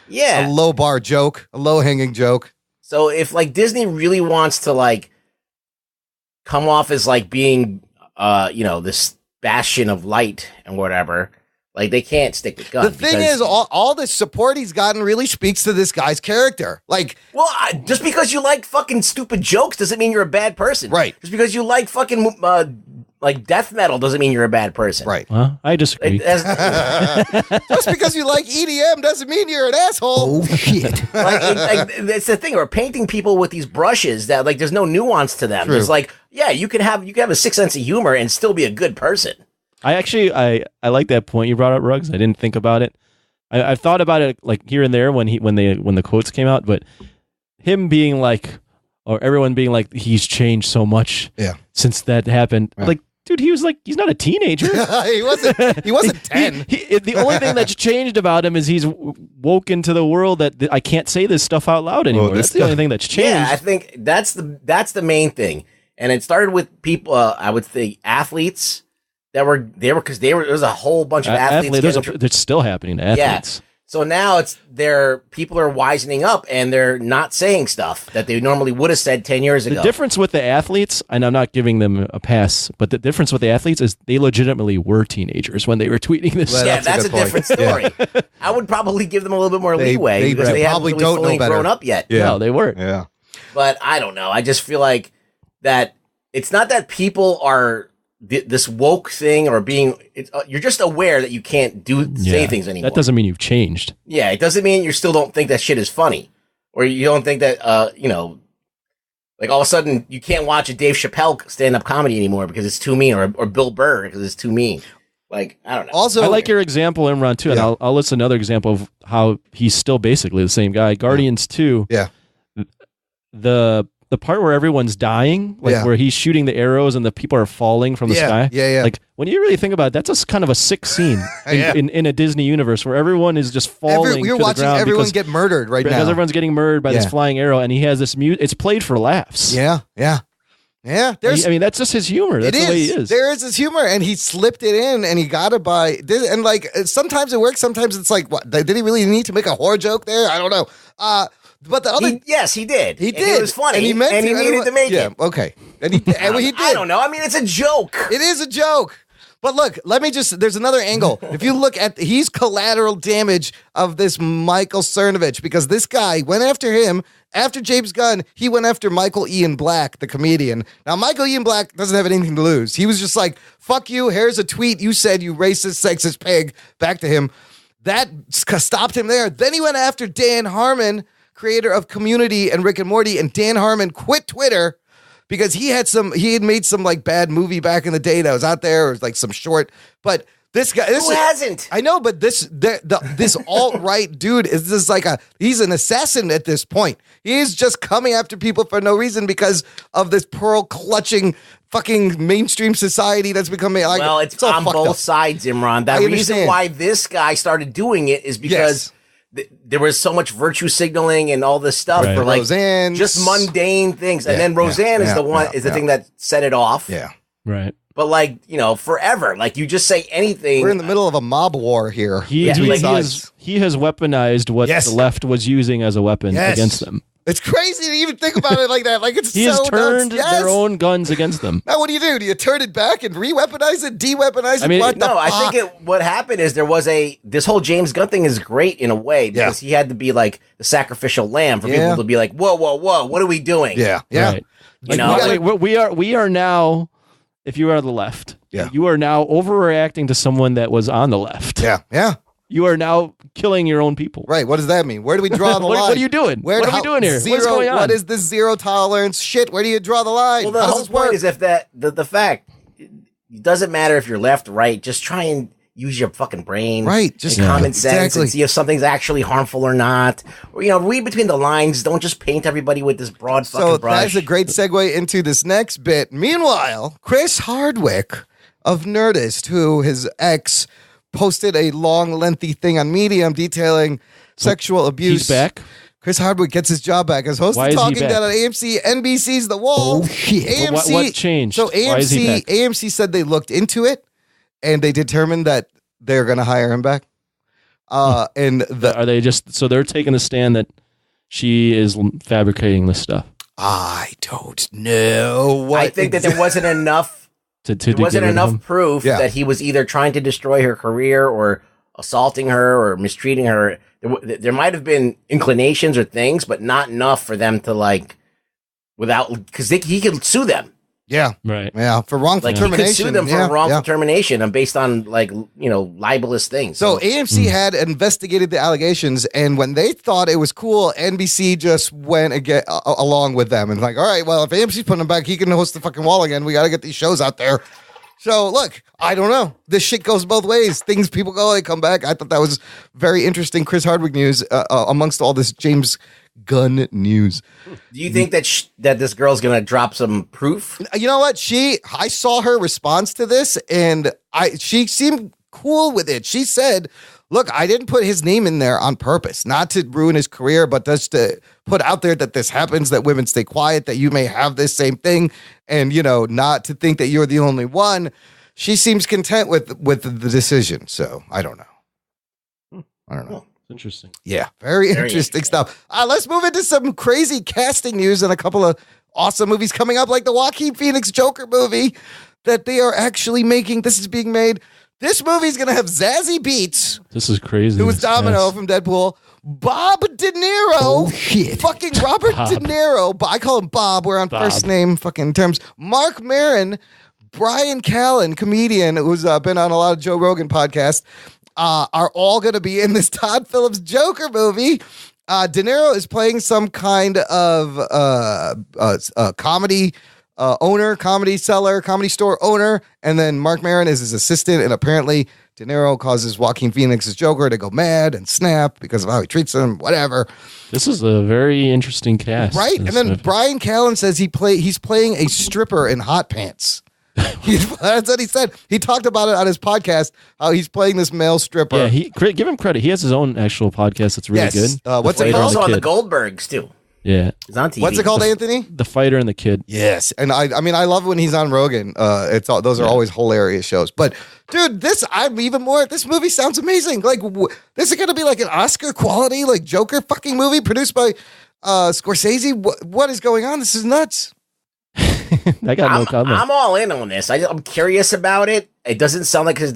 low bar joke, a low hanging joke. So if like Disney really wants to like come off as like being, this bastion of light and whatever, like they can't stick with Gunn. The thing is, all the support he's gotten really speaks to this guy's character. Like, well, just because you like fucking stupid jokes doesn't mean you're a bad person. Right. Just because you like fucking like death metal doesn't mean you're a bad person. Right. Well, I disagree. Just because you like EDM doesn't mean you're an asshole. Oh, shit. Like, it's the thing. We're painting people with these brushes that like there's no nuance to them. True. It's like Yeah, you can have a sick sense of humor and still be a good person. I like that point you brought up, Ruggs. I didn't think about it. I've thought about it like here and there when the quotes came out, but him being like, or everyone being like, he's changed so much since that happened. Yeah. Like, dude, he's not a teenager. He wasn't 10. The only thing that's changed about him is he's woken to the world that I can't say this stuff out loud anymore. That's the only thing that's changed. Yeah, I think that's the main thing. And it started with people, I would say athletes that were because there's a whole bunch of athletes. That's still happening to athletes. Yeah. So now people are wisening up and they're not saying stuff that they normally would have said 10 years ago. The difference with the athletes, and I'm not giving them a pass, but the difference with the athletes is they legitimately were teenagers when they were tweeting this. Well, yeah, that's a different story. Yeah. I would probably give them a little bit more leeway because they haven't really fully grown up yet. Yeah. No, they weren't. Yeah. But I don't know. I just feel like that it's not that people are this woke thing or you're just aware that you can't say things anymore. That doesn't mean you've changed. Yeah, it doesn't mean you still don't think that shit is funny, or you don't think that like all of a sudden you can't watch a Dave Chappelle stand-up comedy anymore because it's too mean, or Bill Burr because it's too mean. Like, I don't know. Also, I like your example, Imran, too, and I'll list another example of how he's still basically the same guy. Guardians 2. Yeah. The part where everyone's dying, like where he's shooting the arrows and the people are falling from the sky. Yeah. Like when you really think about it, that's just kind of a sick scene in a Disney universe where everyone is just falling. You're to watching the ground everyone get murdered right now. Because everyone's getting murdered by this flying arrow, and he has this it's played for laughs. Yeah. That's just his humor. That's the way he is. There is his humor, and he slipped it in, and he got it by. And like sometimes it works, sometimes it's like, what? Did he really need to make a horror joke there? I don't know. But the other, yes, he did. He did. It was funny, and he needed to make it. Okay, and he did. I don't know. I mean, it's a joke. It is a joke. But look, there's another angle. If you look at, he's collateral damage of this Michael Cernovich, because this guy went after him. After James Gunn, he went after Michael Ian Black, the comedian. Now, Michael Ian Black doesn't have anything to lose. He was just like, fuck you, here's a tweet you said, you racist, sexist pig, back to him. That stopped him there. Then he went after Dan Harmon, creator of Community and Rick and Morty, and Dan Harmon quit Twitter because he had made some like bad movie back in the day that was out there, or like some short. But this guy, who hasn't? I know, but this alt-right dude is just like he's an assassin at this point. He's just coming after people for no reason because of this pearl clutching fucking mainstream society that's becoming like. Well, it's on both sides, Imran. The reason why this guy started doing it is because. There was so much virtue signaling and all this stuff for like Roseanne, just mundane things, and then Roseanne is the thing that set it off. Yeah, right. But like forever, like you just say anything. We're in the middle of a mob war here. He has weaponized what the left was using as a weapon against them. It's crazy to even think about it like that. Like he has turned their own guns against them. Now, what do? Do you turn it back and re-weaponize it, de-weaponize it? I think what happened is there was this whole James Gunn thing is great in a way because he had to be like the sacrificial lamb for people to be like, whoa, what are we doing? Yeah. Right. We are now. If you are on the left, you are now overreacting to someone that was on the left. Yeah. You are now killing your own people. Right. What does that mean? Where do we draw the line? What are you doing? What are we doing here? What's going on? What is this zero tolerance shit? Where do you draw the line? Well, the whole point is if the fact it doesn't matter if you're left or right, just try and use your fucking brain. Right. Just common sense and see if something's actually harmful or not. Or, read between the lines. Don't just paint everybody with this broad fucking brush. So that's a great segue into this next bit. Meanwhile, Chris Hardwick of Nerdist, who his ex posted a long, lengthy thing on Medium detailing sexual abuse. He's back. Chris Hardwick gets his job back as host of Talking Dead on AMC. NBC's The Wall. Oh, shit. AMC, what changed? So AMC said they looked into it and they determined that they're going to hire him back. And are they they're taking the stand that she is fabricating this stuff? I don't know. I think that there wasn't enough. There wasn't enough proof that he was either trying to destroy her career or assaulting her or mistreating her. There might have been inclinations or things, but not enough for them to because he could sue them. Yeah. Right. Yeah. For wrongful Like termination. you could sue them for wrongful termination and based on like, libelous things. So AMC had investigated the allegations, and when they thought it was cool, NBC just went along with them and like, all right, well, if AMC's putting them back, he can host the fucking wall again. We got to get these shows out there. So look, I don't know. This shit goes both ways. People go, they come back. I thought that was very interesting. Chris Hardwick news amongst all this James Gunn news. Do you think that this girl's gonna drop some proof? You know what? I saw her response to this, and she seemed cool with it. She said, "Look, I didn't put his name in there on purpose, not to ruin his career, but just to put out there that this happens, that women stay quiet, that you may have this same thing, and not to think that you're the only one." She seems content with the decision. So I don't know. I don't know. Interesting. Yeah, very interesting stuff. Let's move into some crazy casting news and a couple of awesome movies coming up, like the Joaquin Phoenix Joker movie that they are actually making. This is being made. This movie's going to have Zazie Beetz. This is crazy. Who was Domino from Deadpool. Bob De Niro. Oh, shit. Fucking Robert De Niro. I call him Bob. We're on first name fucking terms. Mark Maron. Brian Callen, comedian who's been on a lot of Joe Rogan podcasts. Are all going to be in this Todd Phillips Joker movie. De Niro is playing some kind of comedy owner, comedy seller, comedy store owner, and then Mark Maron is his assistant, and apparently De Niro causes Joaquin Phoenix's Joker to go mad and snap because of how he treats him, whatever. This is a very interesting cast. Right? And then Brian Callen says he's playing a stripper in hot pants. That's what he said. He talked about it on his podcast, how he's playing this male stripper. Yeah, give him credit. He has his own actual podcast that's really good. What's it He's called? also on the Goldbergs too. Yeah. He's on TV. What's it called, Anthony? The Fighter and the Kid. Yes. And I mean, I love when he's on Rogan. Those are always hilarious shows. But dude, this movie sounds amazing. Like this is going to be like an Oscar quality, like Joker fucking movie produced by Scorsese. What is going on? This is nuts. I got no comment. I'm all in on this. I'm curious about it. It doesn't sound like it's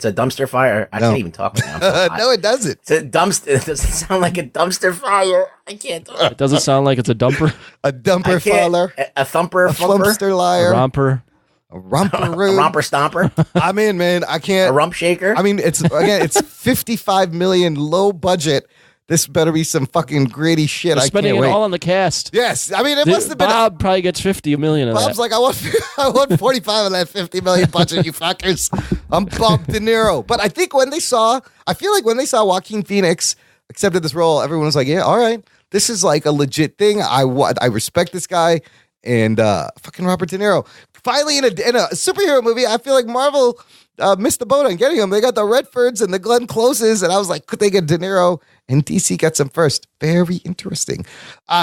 a dumpster fire. I can't even talk right now. No, it doesn't. It doesn't sound like a dumpster fire. I can't talk. It doesn't sound like it's a dumper. A dumper faller. A thumper. A flumpster liar. A romper. A romper-roo. A romper stomper. I'm in, man. I can't. A rump shaker. I mean, it's 55 million low budget. This better be some fucking gritty shit. They're spending it all on the cast. Yes, I mean it must have been. Bob probably gets 50 million of Bob's that. like, I want 45 of that 50 million budget, you fuckers. I'm Bob De Niro. But I think when they saw Joaquin Phoenix accepted this role, everyone was like, yeah, all right, this is like a legit thing. I respect this guy, and fucking Robert De Niro. Finally, in a superhero movie, I feel like Marvel missed the boat on getting him. They got the Redfords and the Glenn Closes, and I was like, could they get De Niro? And DC gets him first. Very interesting.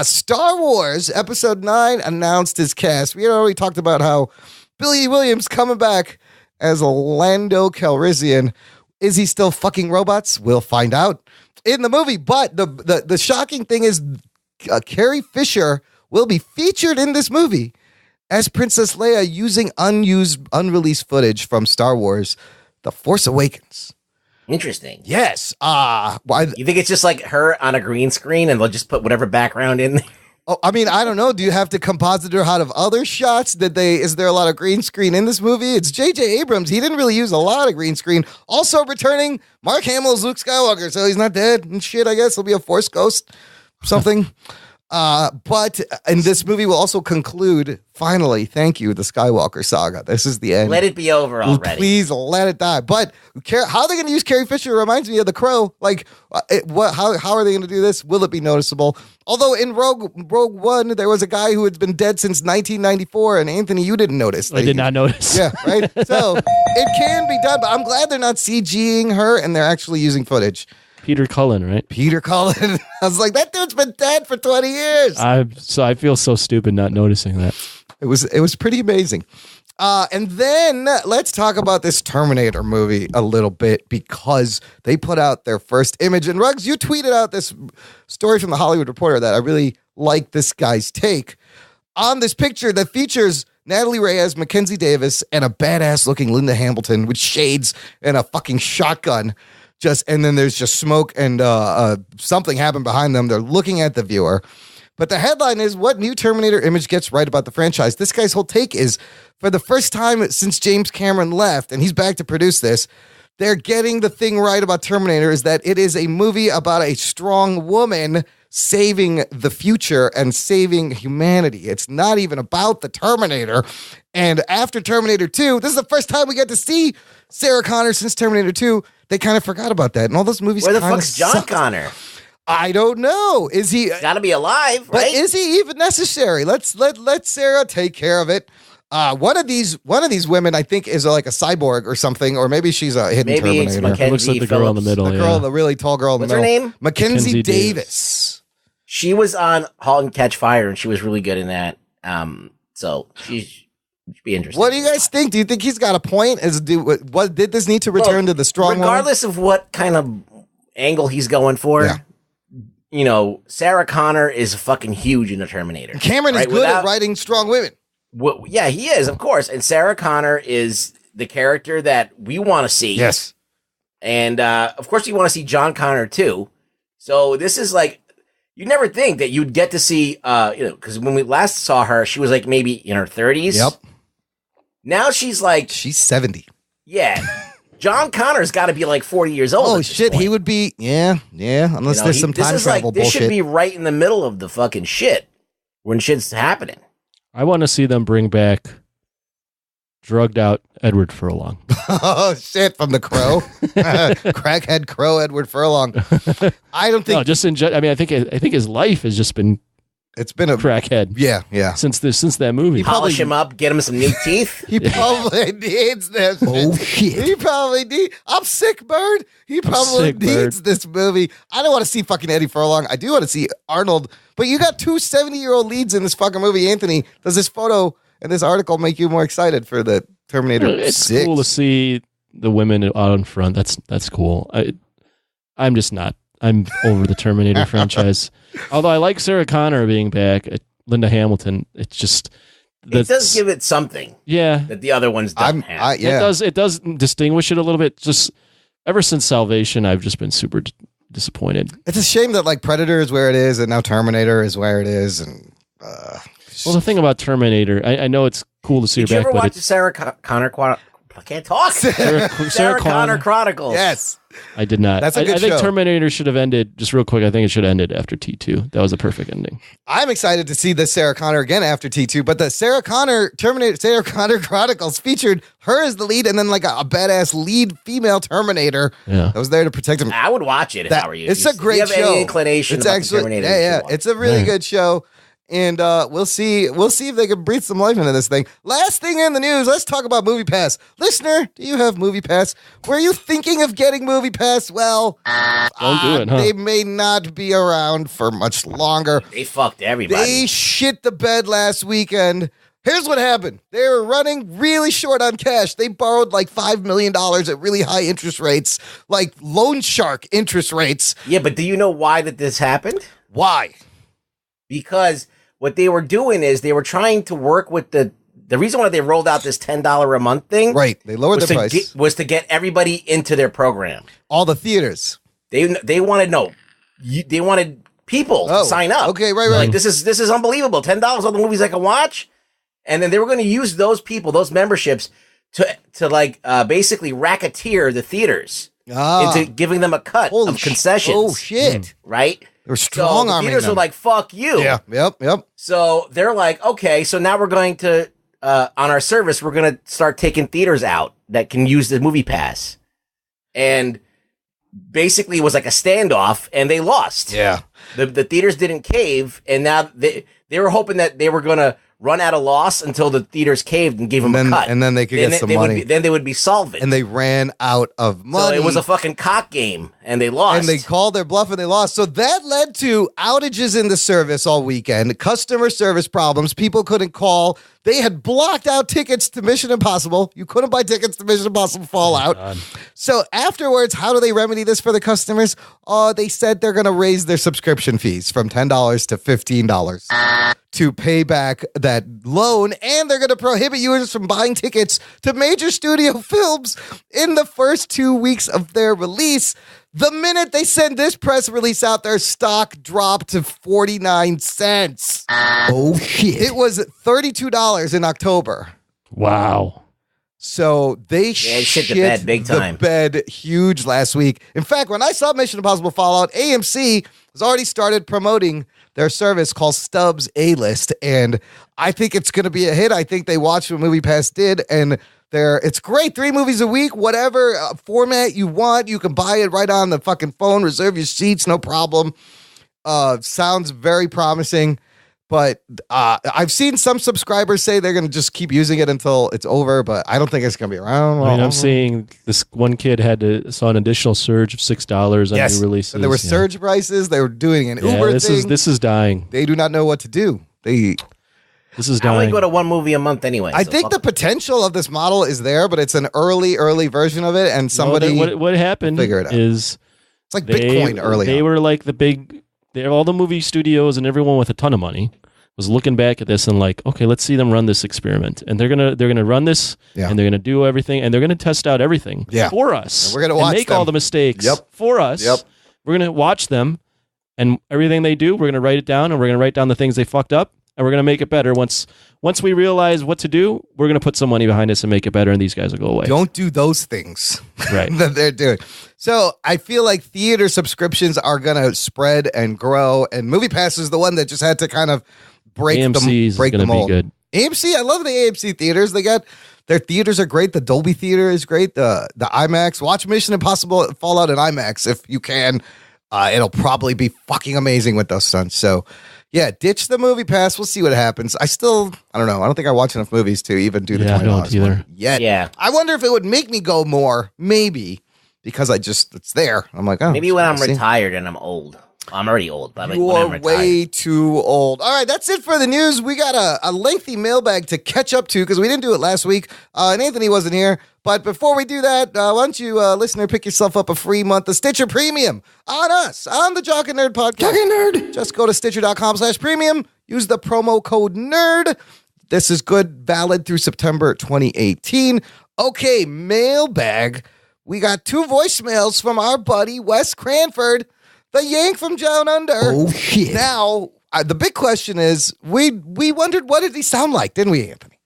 Star Wars Episode 9 announced his cast. We had already talked about how Billy Williams coming back as Lando Calrissian. Is he still fucking robots? We'll find out in the movie. But the shocking thing is Carrie Fisher will be featured in this movie as Princess Leia using unreleased footage from Star Wars The Force Awakens. Interesting. Yes. You think it's just like her on a green screen and they'll just put whatever background in there? Oh, I mean, I don't know. Do you have to composite her out of other shots? Is there a lot of green screen in this movie? It's J.J. Abrams. He didn't really use a lot of green screen. Also returning, Mark Hamill's Luke Skywalker, so he's not dead and shit, I guess. He'll be a Force ghost, something. But this movie will also conclude, finally, thank you, the Skywalker saga. This is the end. Let it be over already. Please let it die. But how are they going to use Carrie Fisher reminds me of The Crow. Like, how are they going to do this? Will it be noticeable? Although in Rogue One, there was a guy who had been dead since 1994, and Anthony, you didn't notice. I did not notice. Yeah, right? So it can be done, but I'm glad they're not CGing her and they're actually using footage. Peter Cullen, right? Peter Cullen. I was like, that dude's been dead for 20 years. I feel so stupid not noticing that. It was pretty amazing. And then let's talk about this Terminator movie a little bit because they put out their first image. And Ruggs, you tweeted out this story from the Hollywood Reporter that I really like this guy's take on this picture that features Natalie Reyes, Mackenzie Davis, and a badass looking Linda Hamilton with shades and a fucking shotgun. And then there's just smoke and something happened behind them. They're looking at the viewer. But the headline is, what new Terminator image gets right about the franchise? This guy's whole take is, for the first time since James Cameron left, and he's back to produce this, they're getting the thing right about Terminator is that it is a movie about a strong woman saving the future and saving humanity. It's not even about the Terminator. And after Terminator 2, this is the first time we get to see Sarah Connor since Terminator 2. They kind of forgot about that. And all those movies Where the fuck's John Connor? I don't know. Is he gotta be alive, but right? is he even necessary? Let Sarah take care of it. One of these women, I think, is like a cyborg or something, or maybe she's a hidden Terminator. It's Mackenzie looks like the girl in the middle. The girl, the really tall girl in the middle. What's her name? Mackenzie Davis. She was on *Halt and Catch Fire*, and she was really good in that. So she should be interesting. What do you guys think? Do you think he's got a point? What did this need to return to the strong regardless of what kind of angle he's going for? Yeah. Sarah Connor is fucking huge in the Terminator. Cameron is good at writing strong women. Yeah, he is, of course. And Sarah Connor is the character that we want to see. Yes. And, of course, you want to see John Connor, too. So this is like, you never think that you'd get to see, because when we last saw her, she was like maybe in her 30s. Yep. Now she's like... She's 70. Yeah. John Connor's got to be like 40 years old. Oh, shit. He would be... Yeah. Unless there's some time travel bullshit. This should be right in the middle of the fucking shit when shit's happening. I want to see them bring back drugged out Edward Furlong. Oh, shit. From The Crow. Crackhead Crow Edward Furlong. I don't think... No, just I think his life has just been... It's been a crackhead. Yeah. Since that movie. Polish him up, get him some new teeth. He probably needs this. Oh, shit. He probably needs... I'm sick, Bird. He probably needs this movie. I don't want to see fucking Eddie Furlong. I do want to see Arnold. But you got two 70-year-old leads in this fucking movie. Anthony, does this photo and this article make you more excited for the Terminator 6? It's cool to see the women out in front. That's cool. I'm just not. I'm over the Terminator franchise. Although I like Sarah Connor being back, Linda Hamilton. It's just it does give it something. Yeah, that the other ones don't have. It does distinguish it a little bit. Just ever since Salvation, I've just been super disappointed. It's a shame that like Predator is where it is, and now Terminator is where it is, and. Well, the thing about Terminator, I know it's cool to see her back. Did you ever watch the Sarah Connor? I can't talk. Sarah Connor Chronicles. Yes. I did not. That's a good I think show. Terminator should have ended, just real quick, I think it should have ended after T2. That was a perfect ending. I'm excited to see this Sarah Connor again after T2, but the Sarah Connor Chronicles featured her as the lead and then like a badass lead female Terminator that was there to protect him. I would watch it if I were you. It's a great if you have show. Any inclination it's about actually, the Terminator? Yeah. It's a really good show. And we'll see if they can breathe some life into this thing. Last thing in the news, let's talk about Movie Pass. Listener, do you have Movie Pass? Were you thinking of getting Movie Pass? Well, don't do it, huh? They may not be around for much longer. They fucked everybody. They shit the bed last weekend. Here's what happened. They were running really short on cash. They borrowed like $5 million at really high interest rates, like loan shark interest rates. Yeah, but do you know why that this happened? Why? Because what they were doing is they were trying to work with the reason why they rolled out this $10 a month thing. Right. They lowered the price. Was to get everybody into their program. All the theaters. They wanted they wanted people to sign up. Okay, right. Like this is unbelievable. $10 on the movies I can watch. And then they were going to use those people, those memberships to like basically racketeer the theaters into giving them a cut of concessions. Oh shit. Right? They're strong arming the theaters them. were like, fuck you. Yeah. Yep. So they're like, okay, so now we're going to, on our service, we're going to start taking theaters out that can use the movie pass. And basically it was like a standoff and they lost. Yeah. The theaters didn't cave. And now they were hoping that they were going to run out of loss until the theaters caved and gave them a cut. And then they could get some money. Then they would be solvent. And they ran out of money. So it was a fucking cock game, and they lost. And they called their bluff and they lost. So that led to outages in the service all weekend, customer service problems. People couldn't call. They had blocked out tickets to Mission Impossible. You couldn't buy tickets to Mission Impossible Fallout. So afterwards, how do they remedy this for the customers? They said they're going to raise their subscription fees from $10 to $15 to pay back that loan. And they're going to prohibit users from buying tickets to major studio films in the first 2 weeks of their release. The minute they send this press release out, their stock dropped to 49 cents. Oh, shit. It was $32 in October. Wow. So they shit the bed big time. The bed huge last week. In fact, when I saw Mission Impossible Fallout, AMC has already started promoting their service called Stubbs A-List, and I think it's going to be a hit. I think they watched what MoviePass did, and it's great. 3 movies a week, whatever format you want. You can buy it right on the fucking phone. Reserve your seats, no problem. Sounds very promising. But I've seen some subscribers say they're going to just keep using it until it's over, but I don't think it's going to be around. I mean, I'm seeing this one kid saw an additional surge of $6 on new releases. And there were surge prices. They were doing an Uber thing. This is dying. They do not know what to do. This is dying. I only go to one movie a month anyway. I think the potential of this model is there, but it's an early version of it, and somebody what happened figure it out. Is it's like Bitcoin early. They were like all the movie studios and everyone with a ton of money was looking back at this and like, okay, let's see them run this experiment, and they're gonna run this, and they're gonna do everything, and they're gonna test out everything for us. And we're gonna watch make them. all the mistakes for us. Yep. We're gonna watch them, and everything they do, we're gonna write it down, and we're gonna write down the things they fucked up, and we're gonna make it better. Once we realize what to do, we're gonna put some money behind us and make it better, and these guys will go away. Don't do those things right that they're doing. So I feel like theater subscriptions are gonna spread and grow, and MoviePass is the one that just had to kind of break the mold. Good. AMC, I love the AMC theaters. Their theaters are great. The Dolby Theater is great. The IMAX. Watch Mission Impossible Fallout in IMAX if you can. It'll probably be fucking amazing with those stunts. So yeah, ditch the MoviePass. We'll see what happens. I don't know. I don't think I watch enough movies to even do the $20 I don't either. yet. Yeah. I wonder if it would make me go more. Maybe because it's there. I'm like, oh, maybe when I'm retired and I'm old. I'm already old, but you are way too old. All right, that's it for the news. We got a lengthy mailbag to catch up to because we didn't do it last week, and Anthony wasn't here. But before we do that, why don't you, listener, pick yourself up a free month of Stitcher Premium on us, on the Jock and Nerd podcast. Jock and Nerd. Just go to Stitcher.com/premium. Use the promo code NERD. This is good, valid through September 2018. Okay, mailbag. We got 2 voicemails from our buddy Wes Cranford, the Yank from Down Under. Oh, shit. Now, the big question is, we wondered, what did he sound like, didn't we, Anthony?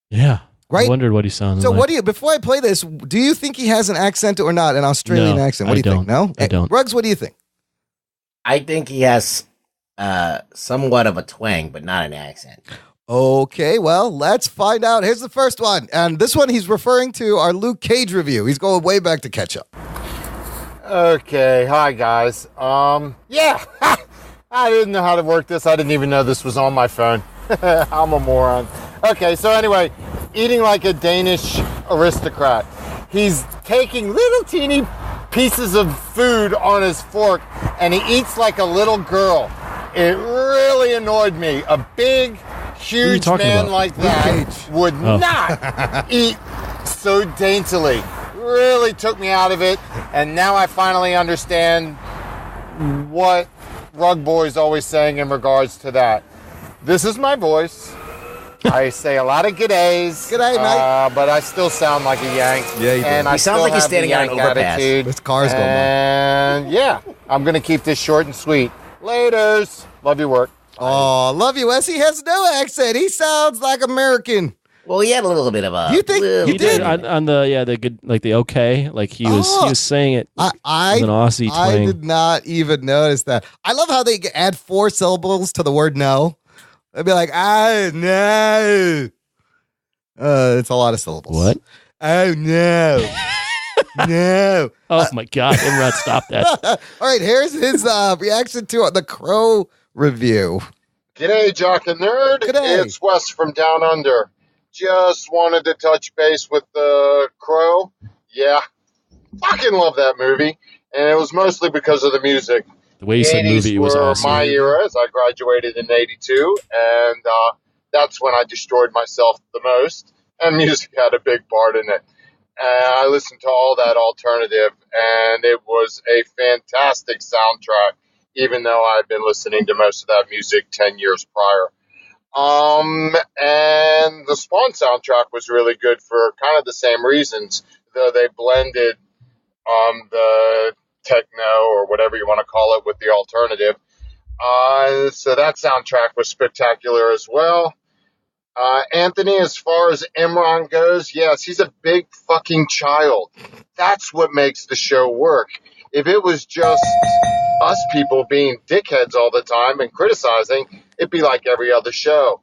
Yeah. Right? I wondered what he sounded so like. before I play this, do you think he has an accent or not, an Australian accent? What do you think? No? I don't. Ruggs, what do you think? I think he has somewhat of a twang, but not an accent. Okay, well, let's find out. Here's the first one. And this one, he's referring to our Luke Cage review. He's going way back to catch up. Okay, hi guys. Yeah, I didn't know how to work this. I didn't even know this was on my phone. I'm a moron. Okay, so anyway, eating like a Danish aristocrat. He's taking little teeny pieces of food on his fork, and he eats like a little girl. It really annoyed me. A big, huge man like that would not eat so daintily. Really took me out of it, and now I finally understand what Rug Boy's always saying in regards to that. This is my voice. I say a lot of g'days. G'day, mate. But I still sound like a Yank. Yeah, you do. And He sounds like he's standing on an overpass. This car's going by. And yeah, I'm going to keep this short and sweet. Laters. Love your work. Oh, love you, Wes. He has no accent. He sounds like American. Well, he had a little bit of a. You think he did? on the good, like the okay, like he was saying it with an Aussie twang. I did not even notice that. I love how they add 4 syllables to the word no. They'd be like, no. It's a lot of syllables. What? Oh, no. No. Oh, my God. Imran, stop that. All right, here's his reaction to the Crow review. G'day, Jock and Nerd. G'day. It's Wes from Down Under. Just wanted to touch base with the Crow. Yeah, fucking love that movie. And it was mostly because of the music. The way you said movie was awesome. My era, as I graduated in 82, and that's when I destroyed myself the most. And music had a big part in it. And I listened to all that alternative, and it was a fantastic soundtrack, even though I'd been listening to most of that music 10 years prior. And the Spawn soundtrack was really good for kind of the same reasons, though they blended the techno or whatever you want to call it with the alternative. So that soundtrack was spectacular as well. Anthony, as far as Imran goes, yes, he's a big fucking child. That's what makes the show work. If it was just us people being dickheads all the time and criticizing, it'd be like every other show.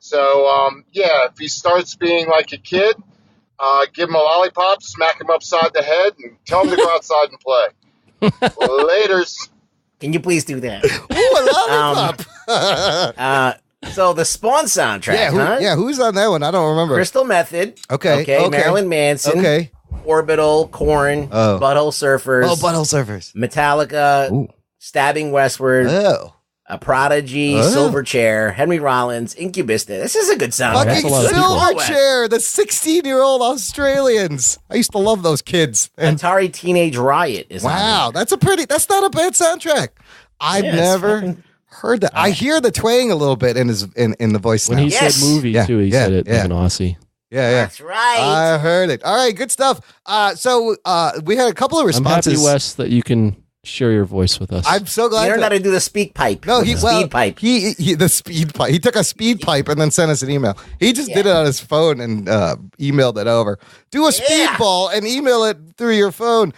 So, if he starts being like a kid, give him a lollipop, smack him upside the head, and tell him to go outside and play. Laters. Can you please do that? Ooh, a lollipop. So the Spawn soundtrack, who's on that one? I don't remember. Crystal Method. Okay. Marilyn Manson. Okay. Orbital, Korn, Butthole Surfers. Oh, Butthole Surfers. Metallica, Stabbing Westward. Oh. A Prodigy, Silverchair, Henry Rollins, Incubus. This is a good soundtrack. Fucking Silverchair, the 16-year-old Australians. I used to love those kids. And Atari Teenage Riot is on that's not a bad soundtrack. I've never heard that. I hear the twang a little bit in his in the voice when now. he said movie too. He said it like an Aussie. Yeah. That's right. I heard it. All right, good stuff. So we had a couple of responses. I'm happy, Wes, that you can share your voice with us. I'm so glad. He learned how to do the speak pipe. No, speed pipe. He the speed pipe. He took a speed pipe and then sent us an email. He just did it on his phone and emailed it over. Do a speedball and email it through your phone.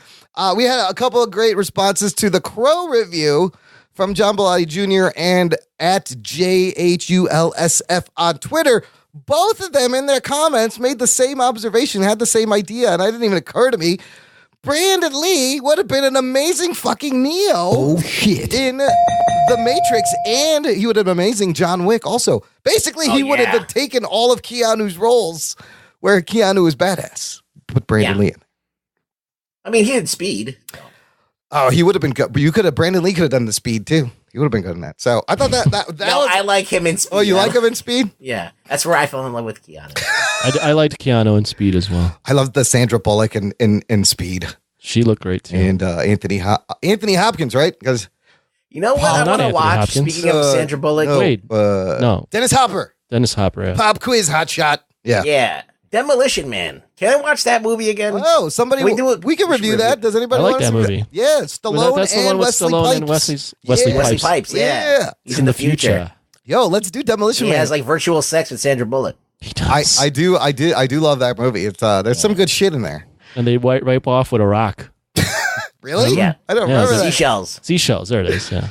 We had a couple of great responses to the Crow review from John Bellotti Jr. and at JHULSF on Twitter. Both of them in their comments made the same observation, had the same idea, and it didn't even occur to me. Brandon Lee would have been an amazing fucking Neo in The Matrix, and he would have been amazing John Wick also. Basically, he would have taken all of Keanu's roles where Keanu is badass. Put Brandon Lee in. I mean, he had speed. Oh, he would have been good. But Brandon Lee could have done the speed too. He would have been good in that. So I thought that was, I like him in Speed. Oh, you like him in Speed? Yeah. That's where I fell in love with Keanu. I liked Keanu in Speed as well. I loved the Sandra Bullock in Speed. She looked great too. And Anthony Hopkins, right? Because you know what I want to watch? Hopkins. Speaking of Sandra Bullock. No. Dennis Hopper. Yeah. Pop quiz, hot shot. Yeah. Yeah. Demolition Man. Can I watch that movie again? Oh, somebody. We can review that. Does anybody I like want that movie. Yeah, Stallone That's the and one with Wesley Stallone Pipes. and Wesley Pipes. Yeah. He's in the future. Yo, let's do Demolition Man. He has like virtual sex with Sandra Bullock. He does. I do love that movie. It's there's some good shit in there. And they wipe off with a rock. Really? Yeah. I don't remember that. Seashells. There it is. Yeah.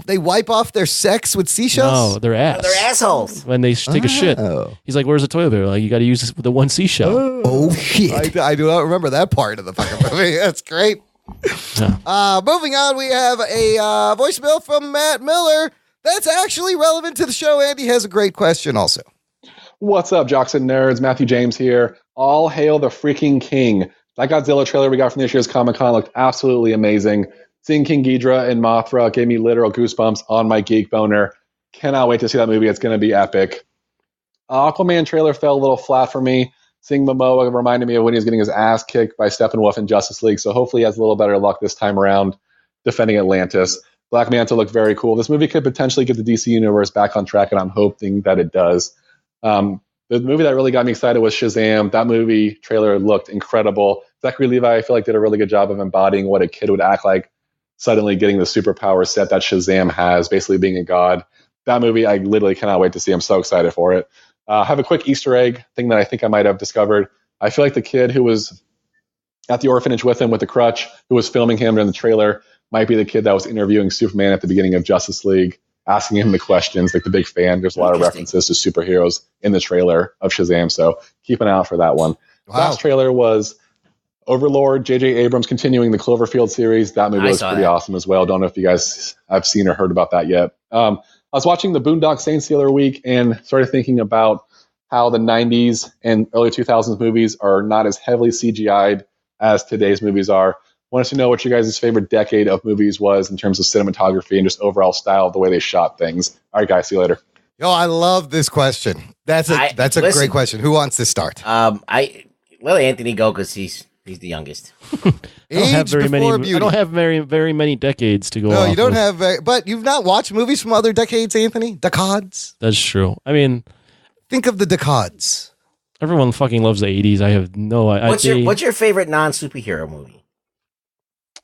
They wipe off their sex with seashells? No, their ass. Oh, they're assholes. When they take a shit. He's like, where's the toilet paper? Like, you got to use this with the one seashell. Oh shit. I do not remember that part of the fucking movie. That's great. Yeah. Moving on, we have a voicemail from Matt Miller that's actually relevant to the show. Andy has a great question also. What's up, jocks and nerds? Matthew James here. All hail the freaking king. That Godzilla trailer we got from this year's Comic-Con looked absolutely amazing. Seeing King Ghidorah and Mothra gave me literal goosebumps on my geek boner. Cannot wait to see that movie. It's going to be epic. Aquaman trailer fell a little flat for me. Seeing Momoa reminded me of when he was getting his ass kicked by Steppenwolf in Justice League, so hopefully he has a little better luck this time around defending Atlantis. Black Manta looked very cool. This movie could potentially get the DC Universe back on track, and I'm hoping that it does. The movie that really got me excited was Shazam. That movie trailer looked incredible. Zachary Levi, I feel like, did a really good job of embodying what a kid would act like, suddenly getting the superpower set that Shazam has, basically being a god. That movie, I literally cannot wait to see. I'm so excited for it. I have a quick Easter egg thing that I think I might have discovered. I feel like the kid who was at the orphanage with him with the crutch, who was filming him in the trailer, might be the kid that was interviewing Superman at the beginning of Justice League, asking him the questions, like the big fan. There's a lot of references to superheroes in the trailer of Shazam, so keep an eye out for that one. Wow. Last trailer was Overlord, J.J. Abrams continuing the Cloverfield series. That movie was pretty awesome as well. Don't know if you guys have seen or heard about that yet. I was watching the Boondock Saints the other week and started thinking about how the 90s and early 2000s movies are not as heavily CGI'd as today's movies are. Wanted to know what your guys' favorite decade of movies was in terms of cinematography and just overall style of the way they shot things. All right, guys, see you later. Yo, I love this question. That's a great question. Who wants to start? Let Anthony go because he's the youngest. I don't have very many decades to go. No, off you don't with. have. But you've not watched movies from other decades, Anthony. Decades. That's true. I mean, think of the decades. Everyone fucking loves the 80s. I have no idea. What's your favorite non-superhero movie?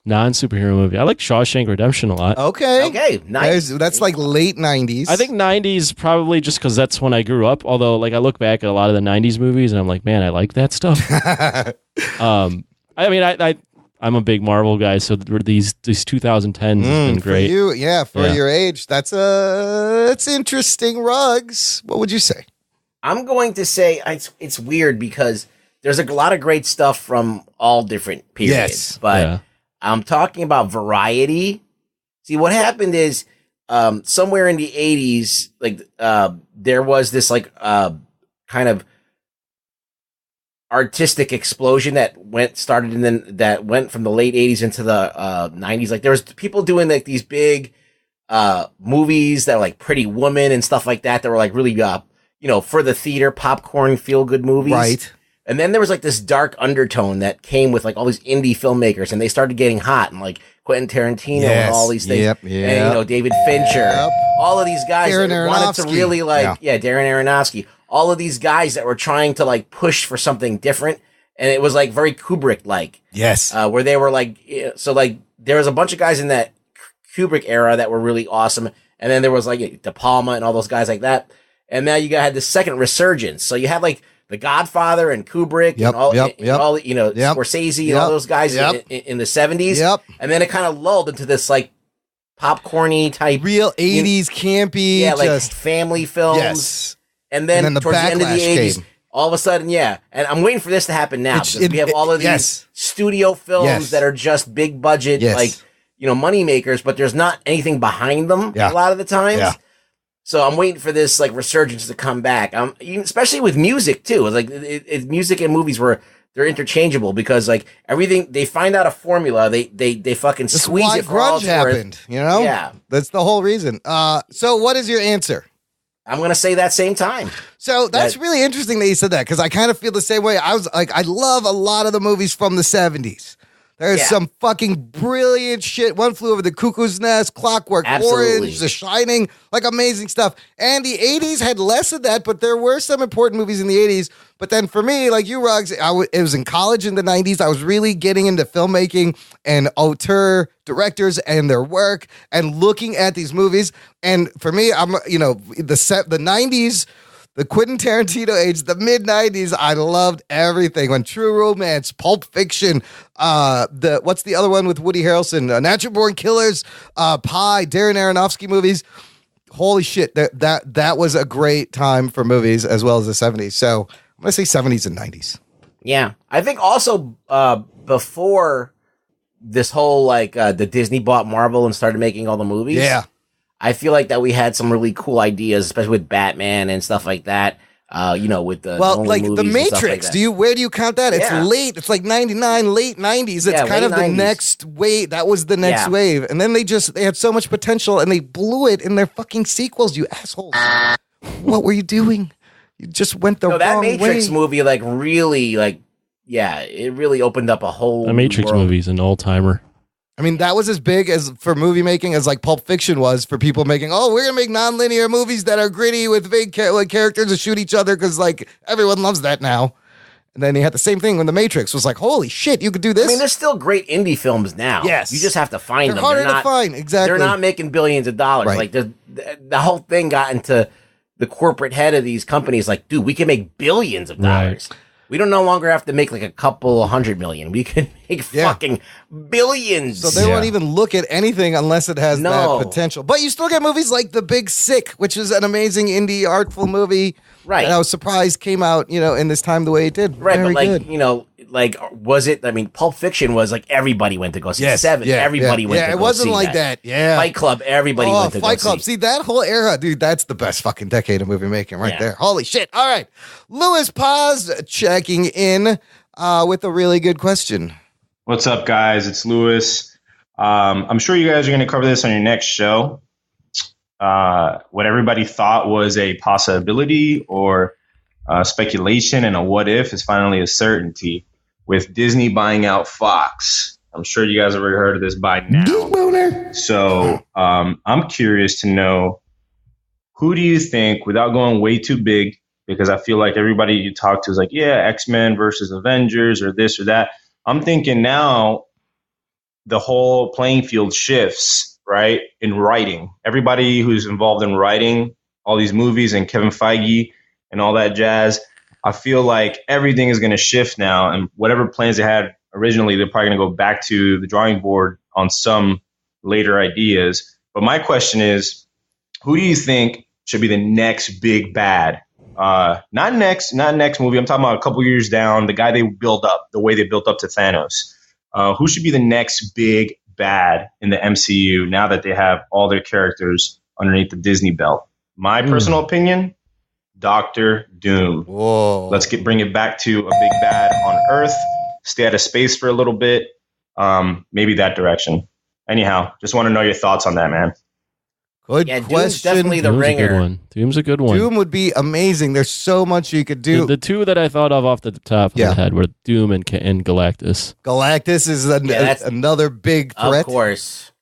non-superhero movie. I like Shawshank Redemption a lot. Okay, nice. That's like late 90s. I think 90s probably just because that's when I grew up. Although, like, I look back at a lot of the 90s movies and I'm like, man, I like that stuff. I mean, I'm a big Marvel guy, so these 2010s has been great. For you, for your age, that's interesting. Rugs, what would you say? I'm going to say it's weird because there's a lot of great stuff from all different periods. But I'm talking about variety. See, what happened is somewhere in the 80s, like there was this like kind of artistic explosion that started and then that went from the late 80s into the 90s. Like there was people doing like these big movies that were like Pretty Woman and stuff like that were like really for the theater, popcorn, feel good movies. Right. And then there was like this dark undertone that came with like all these indie filmmakers, and they started getting hot, and like Quentin Tarantino and all these things. And David Fincher, all of these guys that wanted to really like Darren Aronofsky. All of these guys that were trying to like push for something different, and it was like very Kubrick like. Yes. Where they were like, so like there was a bunch of guys in that Kubrick era that were really awesome, and then there was like De Palma and all those guys like that, and now you had this second resurgence. So you had like The Godfather and Kubrick and all, Scorsese and all those guys in the 70s, and then it kind of lulled into this like popcorny type, real 80s campy, like just family films. Yes. And then the towards the end of the 80s, came. all of a sudden, and I'm waiting for this to happen now. Because we have all of these studio films that are just big budget, like, money makers, but there's not anything behind them a lot of the times. Yeah. So I'm waiting for this like resurgence to come back. Especially with music too. It's like music and movies they're interchangeable because like everything they find out a formula, they fucking That's squeeze why it for all grunge it's worth. happened. Yeah. That's the whole reason. So what is your answer? I'm going to say that same time. So that's really interesting that you said that because I kind of feel the same way. I was like, I love a lot of the movies from the 70s. There's some fucking brilliant shit. One Flew Over the Cuckoo's Nest, Clockwork Orange, The Shining, like amazing stuff. And the 80s had less of that, but there were some important movies in the 80s. But then for me, like you, Ruggs, it was in college in the 90s. I was really getting into filmmaking and auteur directors and their work and looking at these movies. And for me, the 90s, the Quentin Tarantino age, the mid-90s, I loved everything. When True Romance, Pulp Fiction, what's the other one with Woody Harrelson? Natural Born Killers, Pie, Darren Aronofsky movies. Holy shit, that was a great time for movies as well as the 70s. So I'm going to say 70s and 90s. Yeah. I think also before this whole, the Disney bought Marvel and started making all the movies. Yeah. I feel like that we had some really cool ideas, especially with Batman and stuff like that. With the like the Matrix. Where do you count that? It's late. It's like 99, late 90s. It's kind of 90s. The next wave. That was the next wave. And then they had so much potential and they blew it in their fucking sequels. You assholes! What were you doing? You just went the wrong way. That Matrix movie, really, it really opened up a whole. The Matrix movie's an all timer. I mean, that was as big as for movie making as like Pulp Fiction was for people making, we're going to make non-linear movies that are gritty with big characters that shoot each other because like everyone loves that now. And then they had the same thing when The Matrix was like, holy shit, you could do this. I mean, there's still great indie films now. Yes. You just have to find them. They're harder to find, exactly. They're not making billions of dollars. Right. Like the whole thing got into the corporate head of these companies like, dude, we can make billions of dollars. Right. We don't no longer have to make like a couple $100 million. We can make fucking billions. So they won't even look at anything unless it has that potential. But you still get movies like The Big Sick, which is an amazing indie artful movie. Right. And I was surprised came out, in this time the way it did. Right, Very but good. Was it? I mean, Pulp Fiction was like everybody went to go see. Seven. Everybody went to go see. Yeah, it wasn't like that. Yeah. Fight Club. Everybody went to go see. Fight Club. See, that whole era, dude, that's the best fucking decade of movie making right there. Holy shit. All right. Louis Paz checking in with a really good question. What's up, guys? It's Louis. I'm sure you guys are going to cover this on your next show. What everybody thought was a possibility or speculation and a what if is finally a certainty with Disney buying out Fox. I'm sure you guys have already heard of this by now. So I'm curious to know, who do you think, without going way too big, because I feel like everybody you talk to is like, X-Men versus Avengers or this or that. I'm thinking now the whole playing field shifts, right, in writing. Everybody who's involved in writing all these movies and Kevin Feige and all that jazz, I feel like everything is going to shift now, and whatever plans they had originally, they're probably going to go back to the drawing board on some later ideas. But my question is, who do you think should be the next big bad? Not next movie. I'm talking about a couple years down, the guy they build up, the way they built up to Thanos. Who should be the next big bad in the MCU now that they have all their characters underneath the Disney belt? My personal opinion, Doctor Doom. Whoa. Let's bring it back to a big bad on Earth. Stay out of space for a little bit. Maybe that direction. Anyhow, just want to know your thoughts on that, man. Good Doom's question. definitely the ringer. Doom's a good one. Doom would be amazing. There's so much you could do. The two that I thought of off the top of the head were Doom and Galactus. Galactus is another big threat. Of course.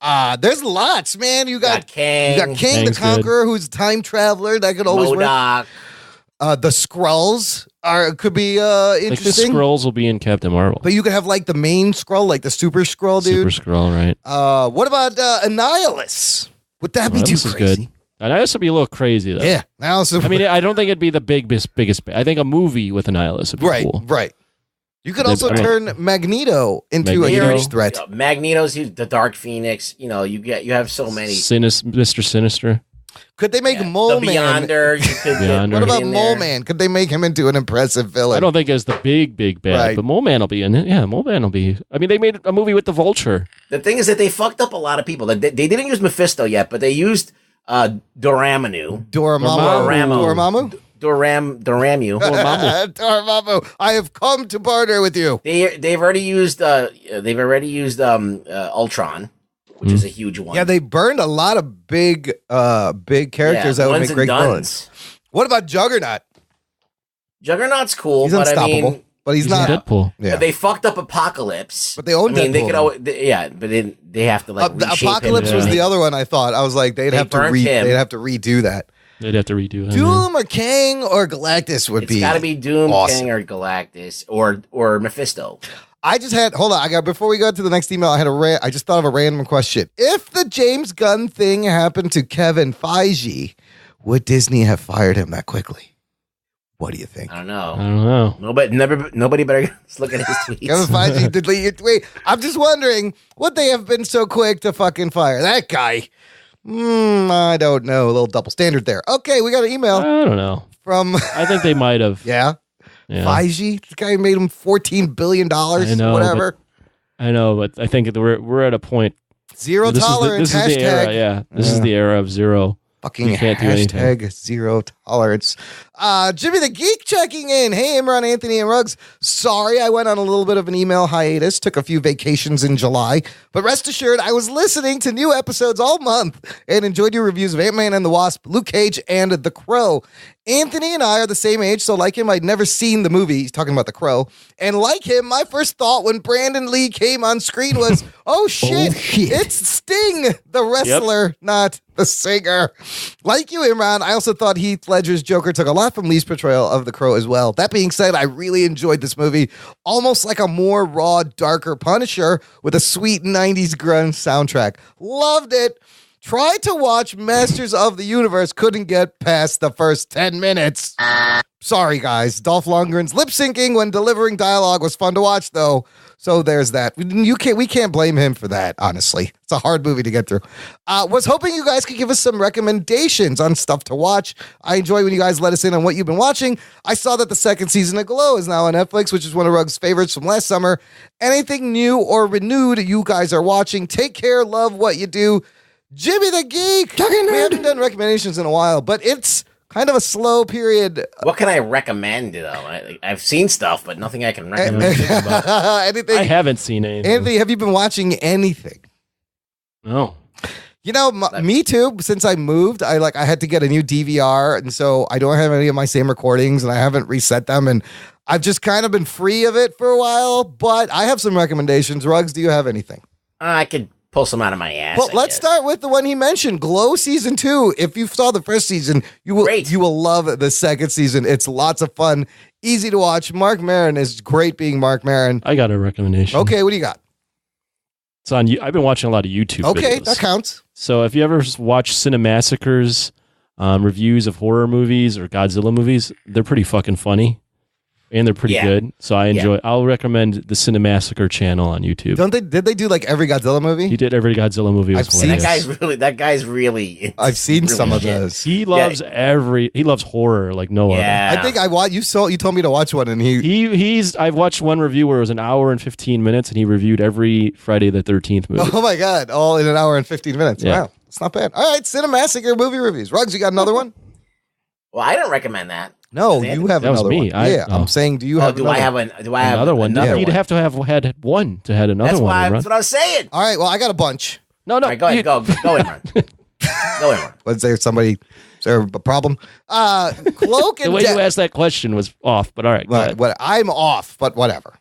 There's lots, man. You got Kang. You got Kang the Conqueror, who's a time traveler. That could always MODOK. work. The Skrulls could be Like the interesting. Skrulls will be in Captain Marvel. But you could have like the main Skrull, like the Super Skrull dude. Super Skrull, right? What about Annihilus? Would that be too This is crazy? good. Annihilus would be a little crazy, though. Yeah. Annihilus. I mean, I don't think it'd be the biggest. I think a movie with Annihilus would be cool. Right. You could also turn Magneto into a huge threat. Magneto's the Dark Phoenix. You have so many. Mr. Sinister. Could they make Mole the Man? Beyonder. You could Beyonder. What about Mole Man? Could they make him into an impressive villain? I don't think it's the big bad, Right. but Mole Man will be in it. Yeah, Mole Man will be. I mean, they made a movie with the Vulture. The thing is that they fucked up a lot of people. They didn't use Mephisto yet, but they used Dormammu. Dormammu. Dormammu. I have come to partner with you. They've already used Ultron, which is a huge one. Yeah, they burned a lot of big characters that would make great villains. What about Juggernaut? Juggernaut's cool, He's but unstoppable. I mean, but he's not Deadpool. Yeah. But they fucked up Apocalypse. But they own They Deadpool. could but they have to like the reshape Apocalypse him. was the other one I thought. I was like, they'd have to burnt him. redo that. They'd have to redo it. Doom or Kang or Galactus would It's be. got to be Doom, awesome. Kang, or Galactus, or Mephisto. I just had hold on. Before we go to the next email, I just thought of a random question. If the James Gunn thing happened to Kevin Feige, would Disney have fired him that quickly? What do you think? I don't know. Nobody better look at his tweets. Kevin Feige delete your tweet. I'm just wondering, would they have been so quick to fucking fire that guy? I don't know. A little double standard there. Okay, we got an email. I don't know. I think they might have. Yeah. Feige, the guy who made him $14 billion. I know, whatever. I know, but I think we're at a point. Zero tolerance. This is the era. Yeah, this is the era of zero. Fucking you can't do anything. hashtag zero tolerance. Jimmy the Geek checking in. Hey, Imran, Anthony, and Ruggs. Sorry, I went on a little bit of an email hiatus. Took a few vacations in July. But rest assured, I was listening to new episodes all month and enjoyed your reviews of Ant-Man and the Wasp, Luke Cage, and The Crow. Anthony and I are the same age, so like him, I'd never seen the movie. He's talking about The Crow. And like him, my first thought when Brandon Lee came on screen was, oh shit, it's Sting, the wrestler, not the singer. Like you, Imran, I also thought Heath Ledger's Joker took a lot from Lee's portrayal of The Crow as well. That being said, I really enjoyed this movie, almost like a more raw, darker Punisher with a sweet 90s grunge soundtrack. Loved it. Tried to watch Masters of the Universe, couldn't get past the first 10 minutes. Sorry, guys. Dolph Lundgren's lip syncing when delivering dialogue was fun to watch, though. So there's that. We can't blame him for that, honestly. It's a hard movie to get through. Was hoping you guys could give us some recommendations on stuff to watch. I enjoy when you guys let us in on what you've been watching. I saw that the second season of Glow is now on Netflix, which is one of Rug's favorites from last summer. Anything new or renewed you guys are watching? Take care. Love what you do. Jimmy the Geek. We haven't done recommendations in a while, but it's kind of a slow period. What can I recommend, though? I've seen stuff, but nothing I can recommend. Anything? I haven't seen anything. Anthony, have you been watching anything? No. You know, me too. Since I moved, I had to get a new DVR, and so I don't have any of my same recordings, and I haven't reset them, and I've just kind of been free of it for a while. But I have some recommendations. Ruggs, do you have anything? I could pull some out of my ass. Well, let's start with the one he mentioned, Glow Season 2. If you saw the first season, you will love the second season. It's lots of fun, easy to watch. Mark Maron is great being Mark Maron. I got a recommendation. Okay, what do you got? It's on. I've been watching a lot of YouTube. Okay, videos. that counts. So if you ever watch Cinemassacre's reviews of horror movies or Godzilla movies, they're pretty fucking funny. And they're pretty good, so I enjoy. I'll recommend the Cinemassacre channel on YouTube. Did they do like every Godzilla movie? He did every Godzilla movie. I've seen that guy's really. I've seen really some of shit. those. He loves he loves horror like no other. I think you told me to watch one, and I've watched one review where it was an hour and 15 minutes, and he reviewed every Friday the 13th movie. Oh my god, all in an hour and 15 minutes. Yeah. Wow, it's not bad. All right, Cinemassacre movie reviews. Ruggs, you got another one? Well, I didn't recommend that. No, you have That was another me. one. I'm saying, do you have? Do I have another one? another You'd one? have to have had one to had another That's one. why. to run. That's what I was saying. All right, well, I got a bunch. No, All right, go ahead. Go in, Ron. Go in, Ron. Was there somebody? Is there a problem? Cloak and The way you asked that question was off, but all right. go ahead. What I'm off, but whatever.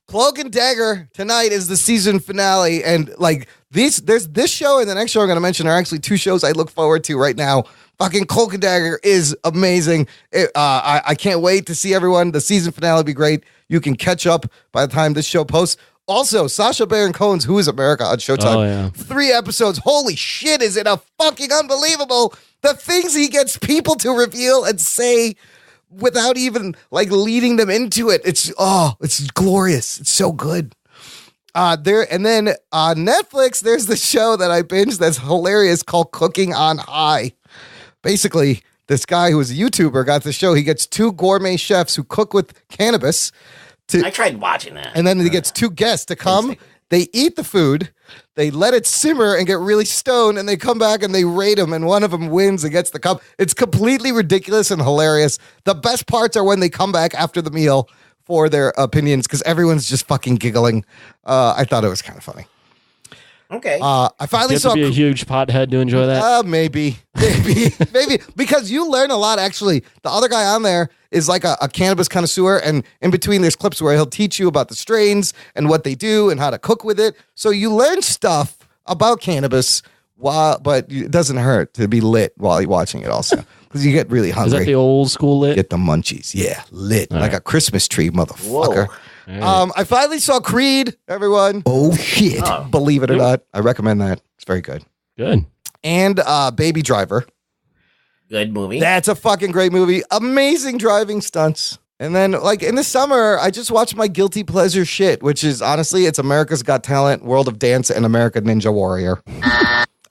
Cloak and Dagger tonight is the season finale, and like there's this show and the next show I'm going to mention are actually two shows I look forward to right now. Fucking Cloak and Dagger is amazing. I can't wait to see everyone. The season finale will be great. You can catch up by the time this show posts. Also, Sacha Baron Cohen's Who is America on Showtime. Oh, yeah. 3 episodes. Holy shit, is it a fucking unbelievable? The things he gets people to reveal and say without even like leading them into it. It's glorious. It's so good. And then on Netflix, there's the show that I binged that's hilarious called Cooking on High. Basically, this guy who is a YouTuber got the show. He gets 2 gourmet chefs who cook with cannabis. I tried watching that. And then he gets 2 guests to come. They eat the food. They let it simmer and get really stoned. And they come back and they rate them. And one of them wins and gets the cup. It's completely ridiculous and hilarious. The best parts are when they come back after the meal for their opinions because everyone's just fucking giggling. I thought it was kind of funny. Okay. I finally saw. To be a huge pothead to enjoy that. Maybe, because you learn a lot. Actually, the other guy on there is like a cannabis connoisseur, and in between there's clips where he'll teach you about the strains and what they do and how to cook with it. So you learn stuff about cannabis, but it doesn't hurt to be lit while you're watching it. Also, because you get really hungry. Is that the old school lit? Get the munchies, yeah, lit like a Christmas tree, motherfucker. Whoa. I finally saw Creed, everyone. Oh shit. Believe it or not. I recommend that. It's very good. Good. And Baby Driver. Good movie. That's a fucking great movie. Amazing driving stunts. And then like in the summer, I just watched my guilty pleasure shit, which is honestly, it's America's Got Talent, World of Dance, and American Ninja Warrior.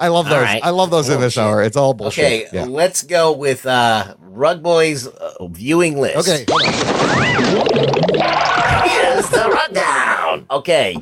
I love those. Right. I love those in this hour. It's all bullshit. Okay, Yeah. let's go with Rug Boy's viewing list. Okay. Here's the rundown. Okay,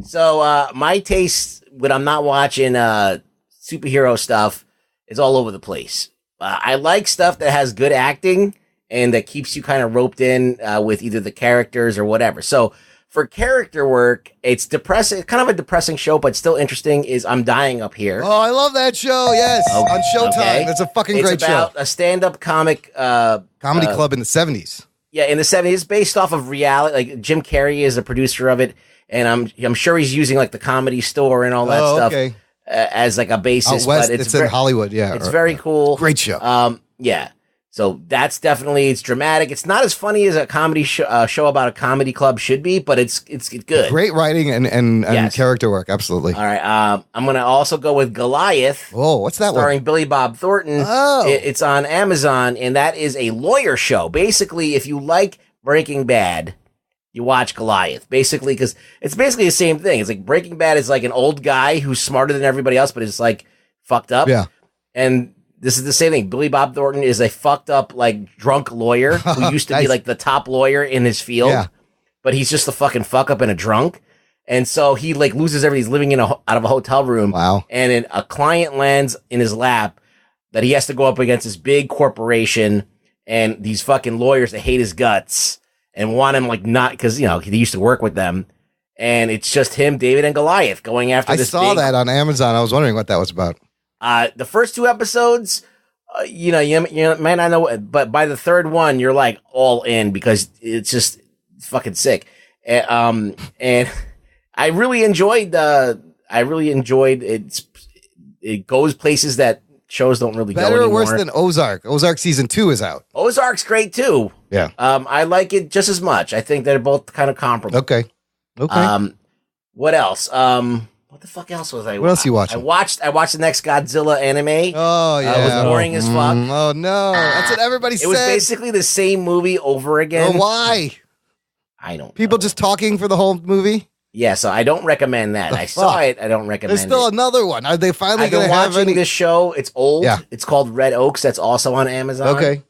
so my taste when I'm not watching superhero stuff is all over the place. I like stuff that has good acting and that keeps you kind of roped in with either the characters or whatever. So for character work, it's depressing, kind of a depressing show, but still interesting. Is I'm Dying Up Here. Oh, I love that show. Yes, on Showtime. It's a fucking great show. It's about a stand-up comic comedy club in the 70s. Yeah, in the 70s, it's based off of reality. Like Jim Carrey is a producer of it, and I'm sure he's using like the Comedy Store and all that stuff as like a basis. Out west, but it's in Hollywood. Yeah, it's very cool. Great show. Yeah. So that's definitely, it's dramatic. It's not as funny as a comedy show about a comedy club should be, but it's good. Great writing and Yes. character work. Absolutely. All right. I'm going to also go with Goliath. Oh, what's that starring one? Billy Bob Thornton. Oh. It's on Amazon, and that is a lawyer show. Basically, if you like Breaking Bad, you watch Goliath. Basically, because it's basically the same thing. It's like Breaking Bad is like an old guy who's smarter than everybody else, but is like fucked up. Yeah. And this is the same thing. Billy Bob Thornton is a fucked up, like, drunk lawyer who used to be, Nice. like, the top lawyer in his field. Yeah. But he's just a fucking fuck up and a drunk. And so he, like, loses everything. He's living out of a hotel room. Wow. And then a client lands in his lap that he has to go up against this big corporation and these fucking lawyers that hate his guts and want him, like, not, because, you know, he used to work with them. And it's just him, David, and Goliath going after I this saw big... that on Amazon. I was wondering what that was about. The first 2 episodes, you might not know, but by the third one, you're like all in because it's just fucking sick. And I really enjoyed it. It goes places that shows don't really go Better or anymore. worse than Ozark? Ozark season 2 is out. Ozark's great too. Yeah. I like it just as much. I think they're both kind of comparable. Okay. What else? what the fuck else was I? What else you watching? I watched the next Godzilla anime. Oh yeah, it was boring as fuck. Oh no, that's what everybody said. It was basically the same movie over again. Oh, why? I don't. People just talking for the whole movie. Yeah, so I don't recommend that. I saw it. I don't recommend. There's still it. another one. Are they finally I've been going to have watching any? this show. It's old. Yeah. It's called Red Oaks. That's also on Amazon. Okay.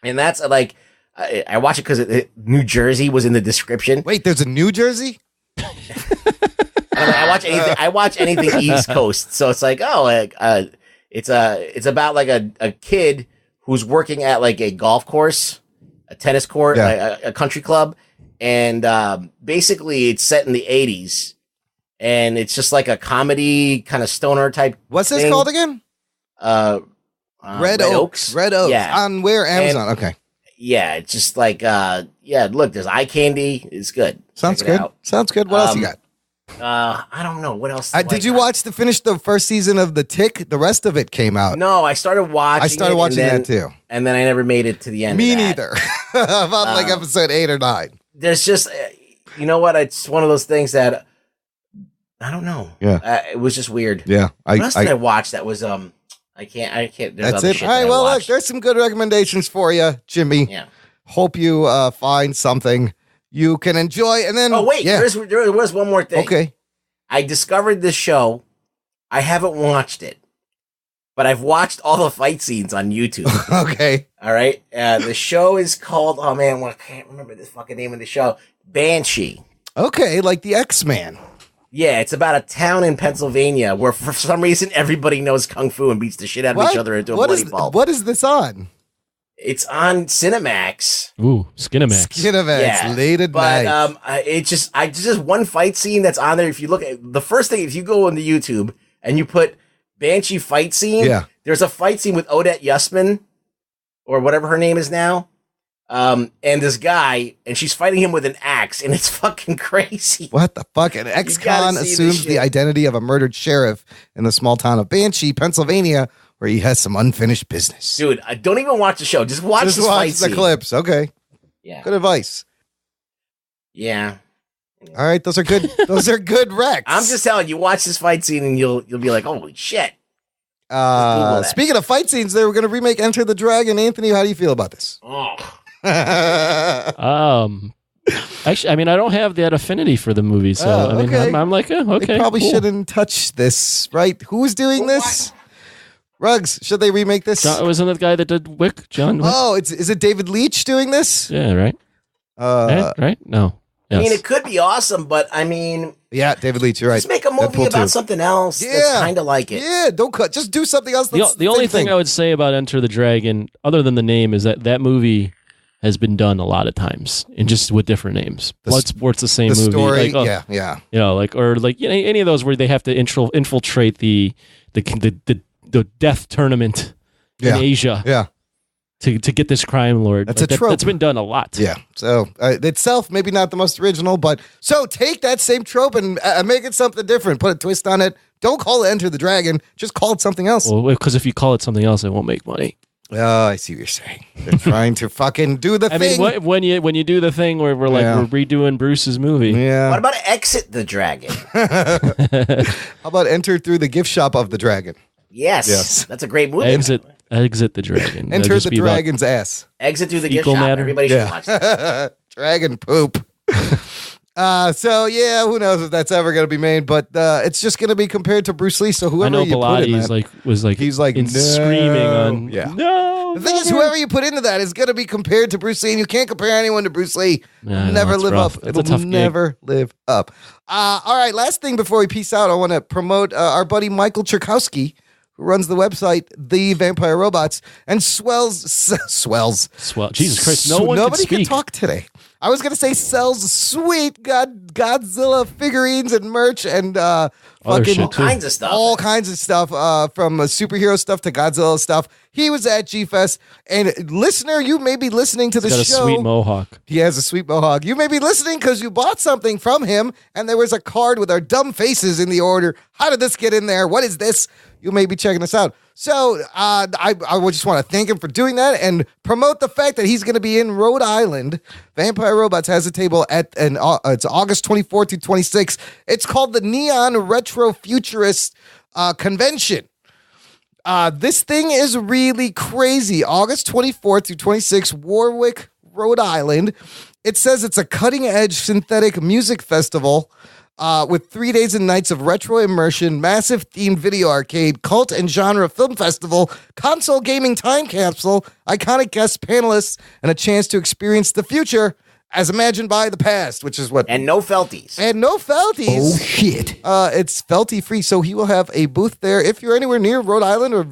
And that's like, I watch it because New Jersey was in the description. Wait, there's a New Jersey? I watch anything. I watch anything East Coast. So it's like, it's about like a kid who's working at like a golf course, a tennis court, a country club, and basically it's set in the 80s, and it's just like a comedy kind of stoner type. What's this called again? Red Oaks. Red Oaks. Yeah. On where? Amazon. Okay. Yeah, it's just like look, there's eye candy. It's good. Sounds Check it good. out. Sounds good. What else you got? I don't know what else. Did you finish the first season of The Tick? The rest of it came out. No, I started watching. I started watching that too, and then I never made it to the end. Me neither. About like episode 8 or 9. There's just, you know what? It's one of those things that I don't know. Yeah, it was just weird. Yeah, what else did I watch? That was I can't. There's That's other it. shit All right. that I Well, look, watched. there's some good recommendations for you, Jimmy. Yeah. Hope you find something you can enjoy, and then. Oh wait, yeah. there was one more thing. Okay. I discovered this show. I haven't watched it, but I've watched all the fight scenes on YouTube. Okay. All right. The show is called, oh man, I can't remember the fucking name of the show. Banshee. Okay, like the X-Man. Yeah, it's about a town in Pennsylvania where for some reason everybody knows Kung Fu and beats the shit out of each other into a bloody pulp. What is this on? It's on Cinemax. Ooh, Skinamax. Skinamax, late at night. It's just one fight scene that's on there. If you look at the first thing, if you go on the YouTube and you put Banshee fight scene, there's a fight scene with Odette Yusman or whatever her name is now. And this guy, and she's fighting him with an axe, and it's fucking crazy. What the fuck? An ex-con assumes the identity of a murdered sheriff in the small town of Banshee, Pennsylvania, where he has some unfinished business. Dude, don't even watch the show. Just watch this fight the scene. clips. Okay. Yeah. Good advice. Yeah. All right, those are good. Those are good recs. I'm just telling you, watch this fight scene, and you'll be like, holy shit. Speaking of fight scenes, they were going to remake Enter the Dragon. Anthony, how do you feel about this? Actually, I mean, I don't have that affinity for the movie, so I mean, I'm like, okay. They probably cool. shouldn't touch this, right? Who's doing this? Ruggs, should they remake this? Wasn't that the guy that did Wick? John Wick? Oh, is it David Leitch doing this? Yeah, right. Right? No. I mean, it could be awesome, but I mean, yeah, David Leitch, you're right. Just make a movie Deadpool about 2. something else that's kind of like it. Yeah, don't cut. Just do something else. The only thing I would say about Enter the Dragon, other than the name, is that movie has been done a lot of times and just with different names. Bloodsport's the same movie. Story, like, yeah. You know, like, or like any of those where they have to infiltrate the death tournament in Asia. Yeah. To get this crime lord. That's a trope. That's been done a lot. Yeah. So itself, maybe not the most original, but so take that same trope and make it something different. Put a twist on it. Don't call it Enter the Dragon. Just call it something else. Well, because if you call it something else, it won't make money. Oh, I see what you're saying. They're trying to fucking do the thing. I mean, when you do the thing where we're redoing Bruce's movie. Yeah. What about Exit the Dragon? How about Enter through the gift shop of the dragon? Yes. That's a great movie. Exit the Dragon. Enter the dragon's ass. Exit through the gift fecal shop. matter? Everybody should watch that. Dragon poop. So yeah, who knows if that's ever going to be made, but it's just going to be compared to Bruce Lee. So whoever I know you put in that, he's like screaming on. Yeah. No. The thing is, whoever you put into that is going to be compared to Bruce Lee, and you can't compare anyone to Bruce Lee. Yeah, never it's live rough. up. That's a It'll tough never live up. All right, last thing before we peace out, I want to promote our buddy Michael Cherkowski, who runs the website The Vampire Robots and swells. Jesus Christ! Nobody can talk today. I was gonna say sells sweet Godzilla figurines and merch and fucking all kinds of stuff. From superhero stuff to Godzilla stuff. He was at G-Fest, and listener, you may be listening to the show. He's got a sweet mohawk. He has a sweet mohawk. You may be listening because you bought something from him, and there was a card with our dumb faces in the order. How did this get in there? What is this? you may be checking us out. So I would just want to thank him for doing that and promote the fact that he's going to be in Rhode Island. Vampire Robots has a table it's August 24th to 26th. It's called the Neon Retro Futurist Convention. This thing is really crazy. August 24th to 26th, Warwick, Rhode Island. It says it's a cutting-edge synthetic music festival with 3 days and nights of retro immersion, massive themed video arcade, cult and genre film festival, console gaming time capsule, iconic guest panelists, and a chance to experience the future as imagined by the past, which is what... And no felties. Oh, shit. It's felty-free, so he will have a booth there. If you're anywhere near Rhode Island or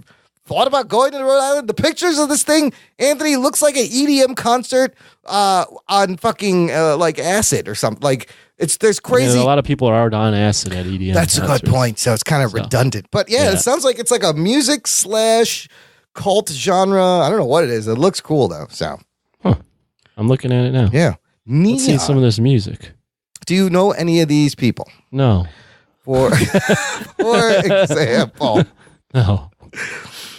thought about going to Rhode Island, the pictures of this thing, Anthony, looks like an EDM concert on fucking like acid or something. Like, there's crazy... Yeah, a lot of people are on acid at EDM That's concerts. a good point, so it's kind of redundant. But yeah, it sounds like it's like a music / cult genre. I don't know what it is. It looks cool, though, so... I'm looking at it now. Yeah. Let's see some of this music. Do you know any of these people? No. For example. No.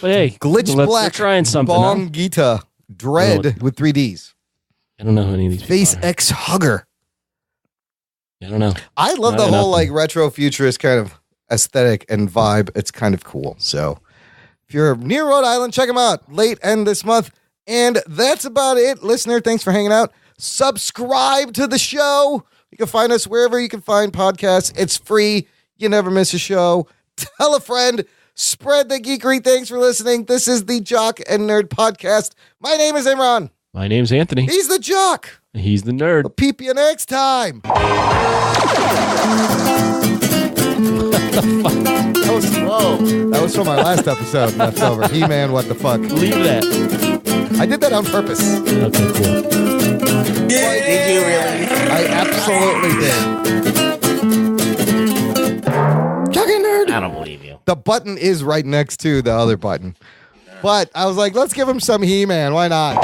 But hey, Glitch we're Black, trying something. Bong Gita, Dread with 3 Ds. I don't know who any of these people Face are. X Hugger. I don't know. I love the whole like retro futurist kind of aesthetic and vibe. It's kind of cool. So if you're near Rhode Island, check them out late end this month. And that's about it. Listener, thanks for hanging out. Subscribe to the show. You can find us wherever you can find podcasts. It's free. You never miss a show. Tell a friend. Spread the geekery. Thanks for listening. This is the Jock and Nerd Podcast. My name is Imran. My name's Anthony. He's the Jock. He's the nerd. We'll peep you next time. That was from our last episode. Left over. He-Man, what the fuck? Leave that. I did that on purpose. Okay, cool. Did you really? I absolutely did. Jock and Nerd. I don't believe you. The button is right next to the other button. But I was like, let's give him some He-Man. Why not?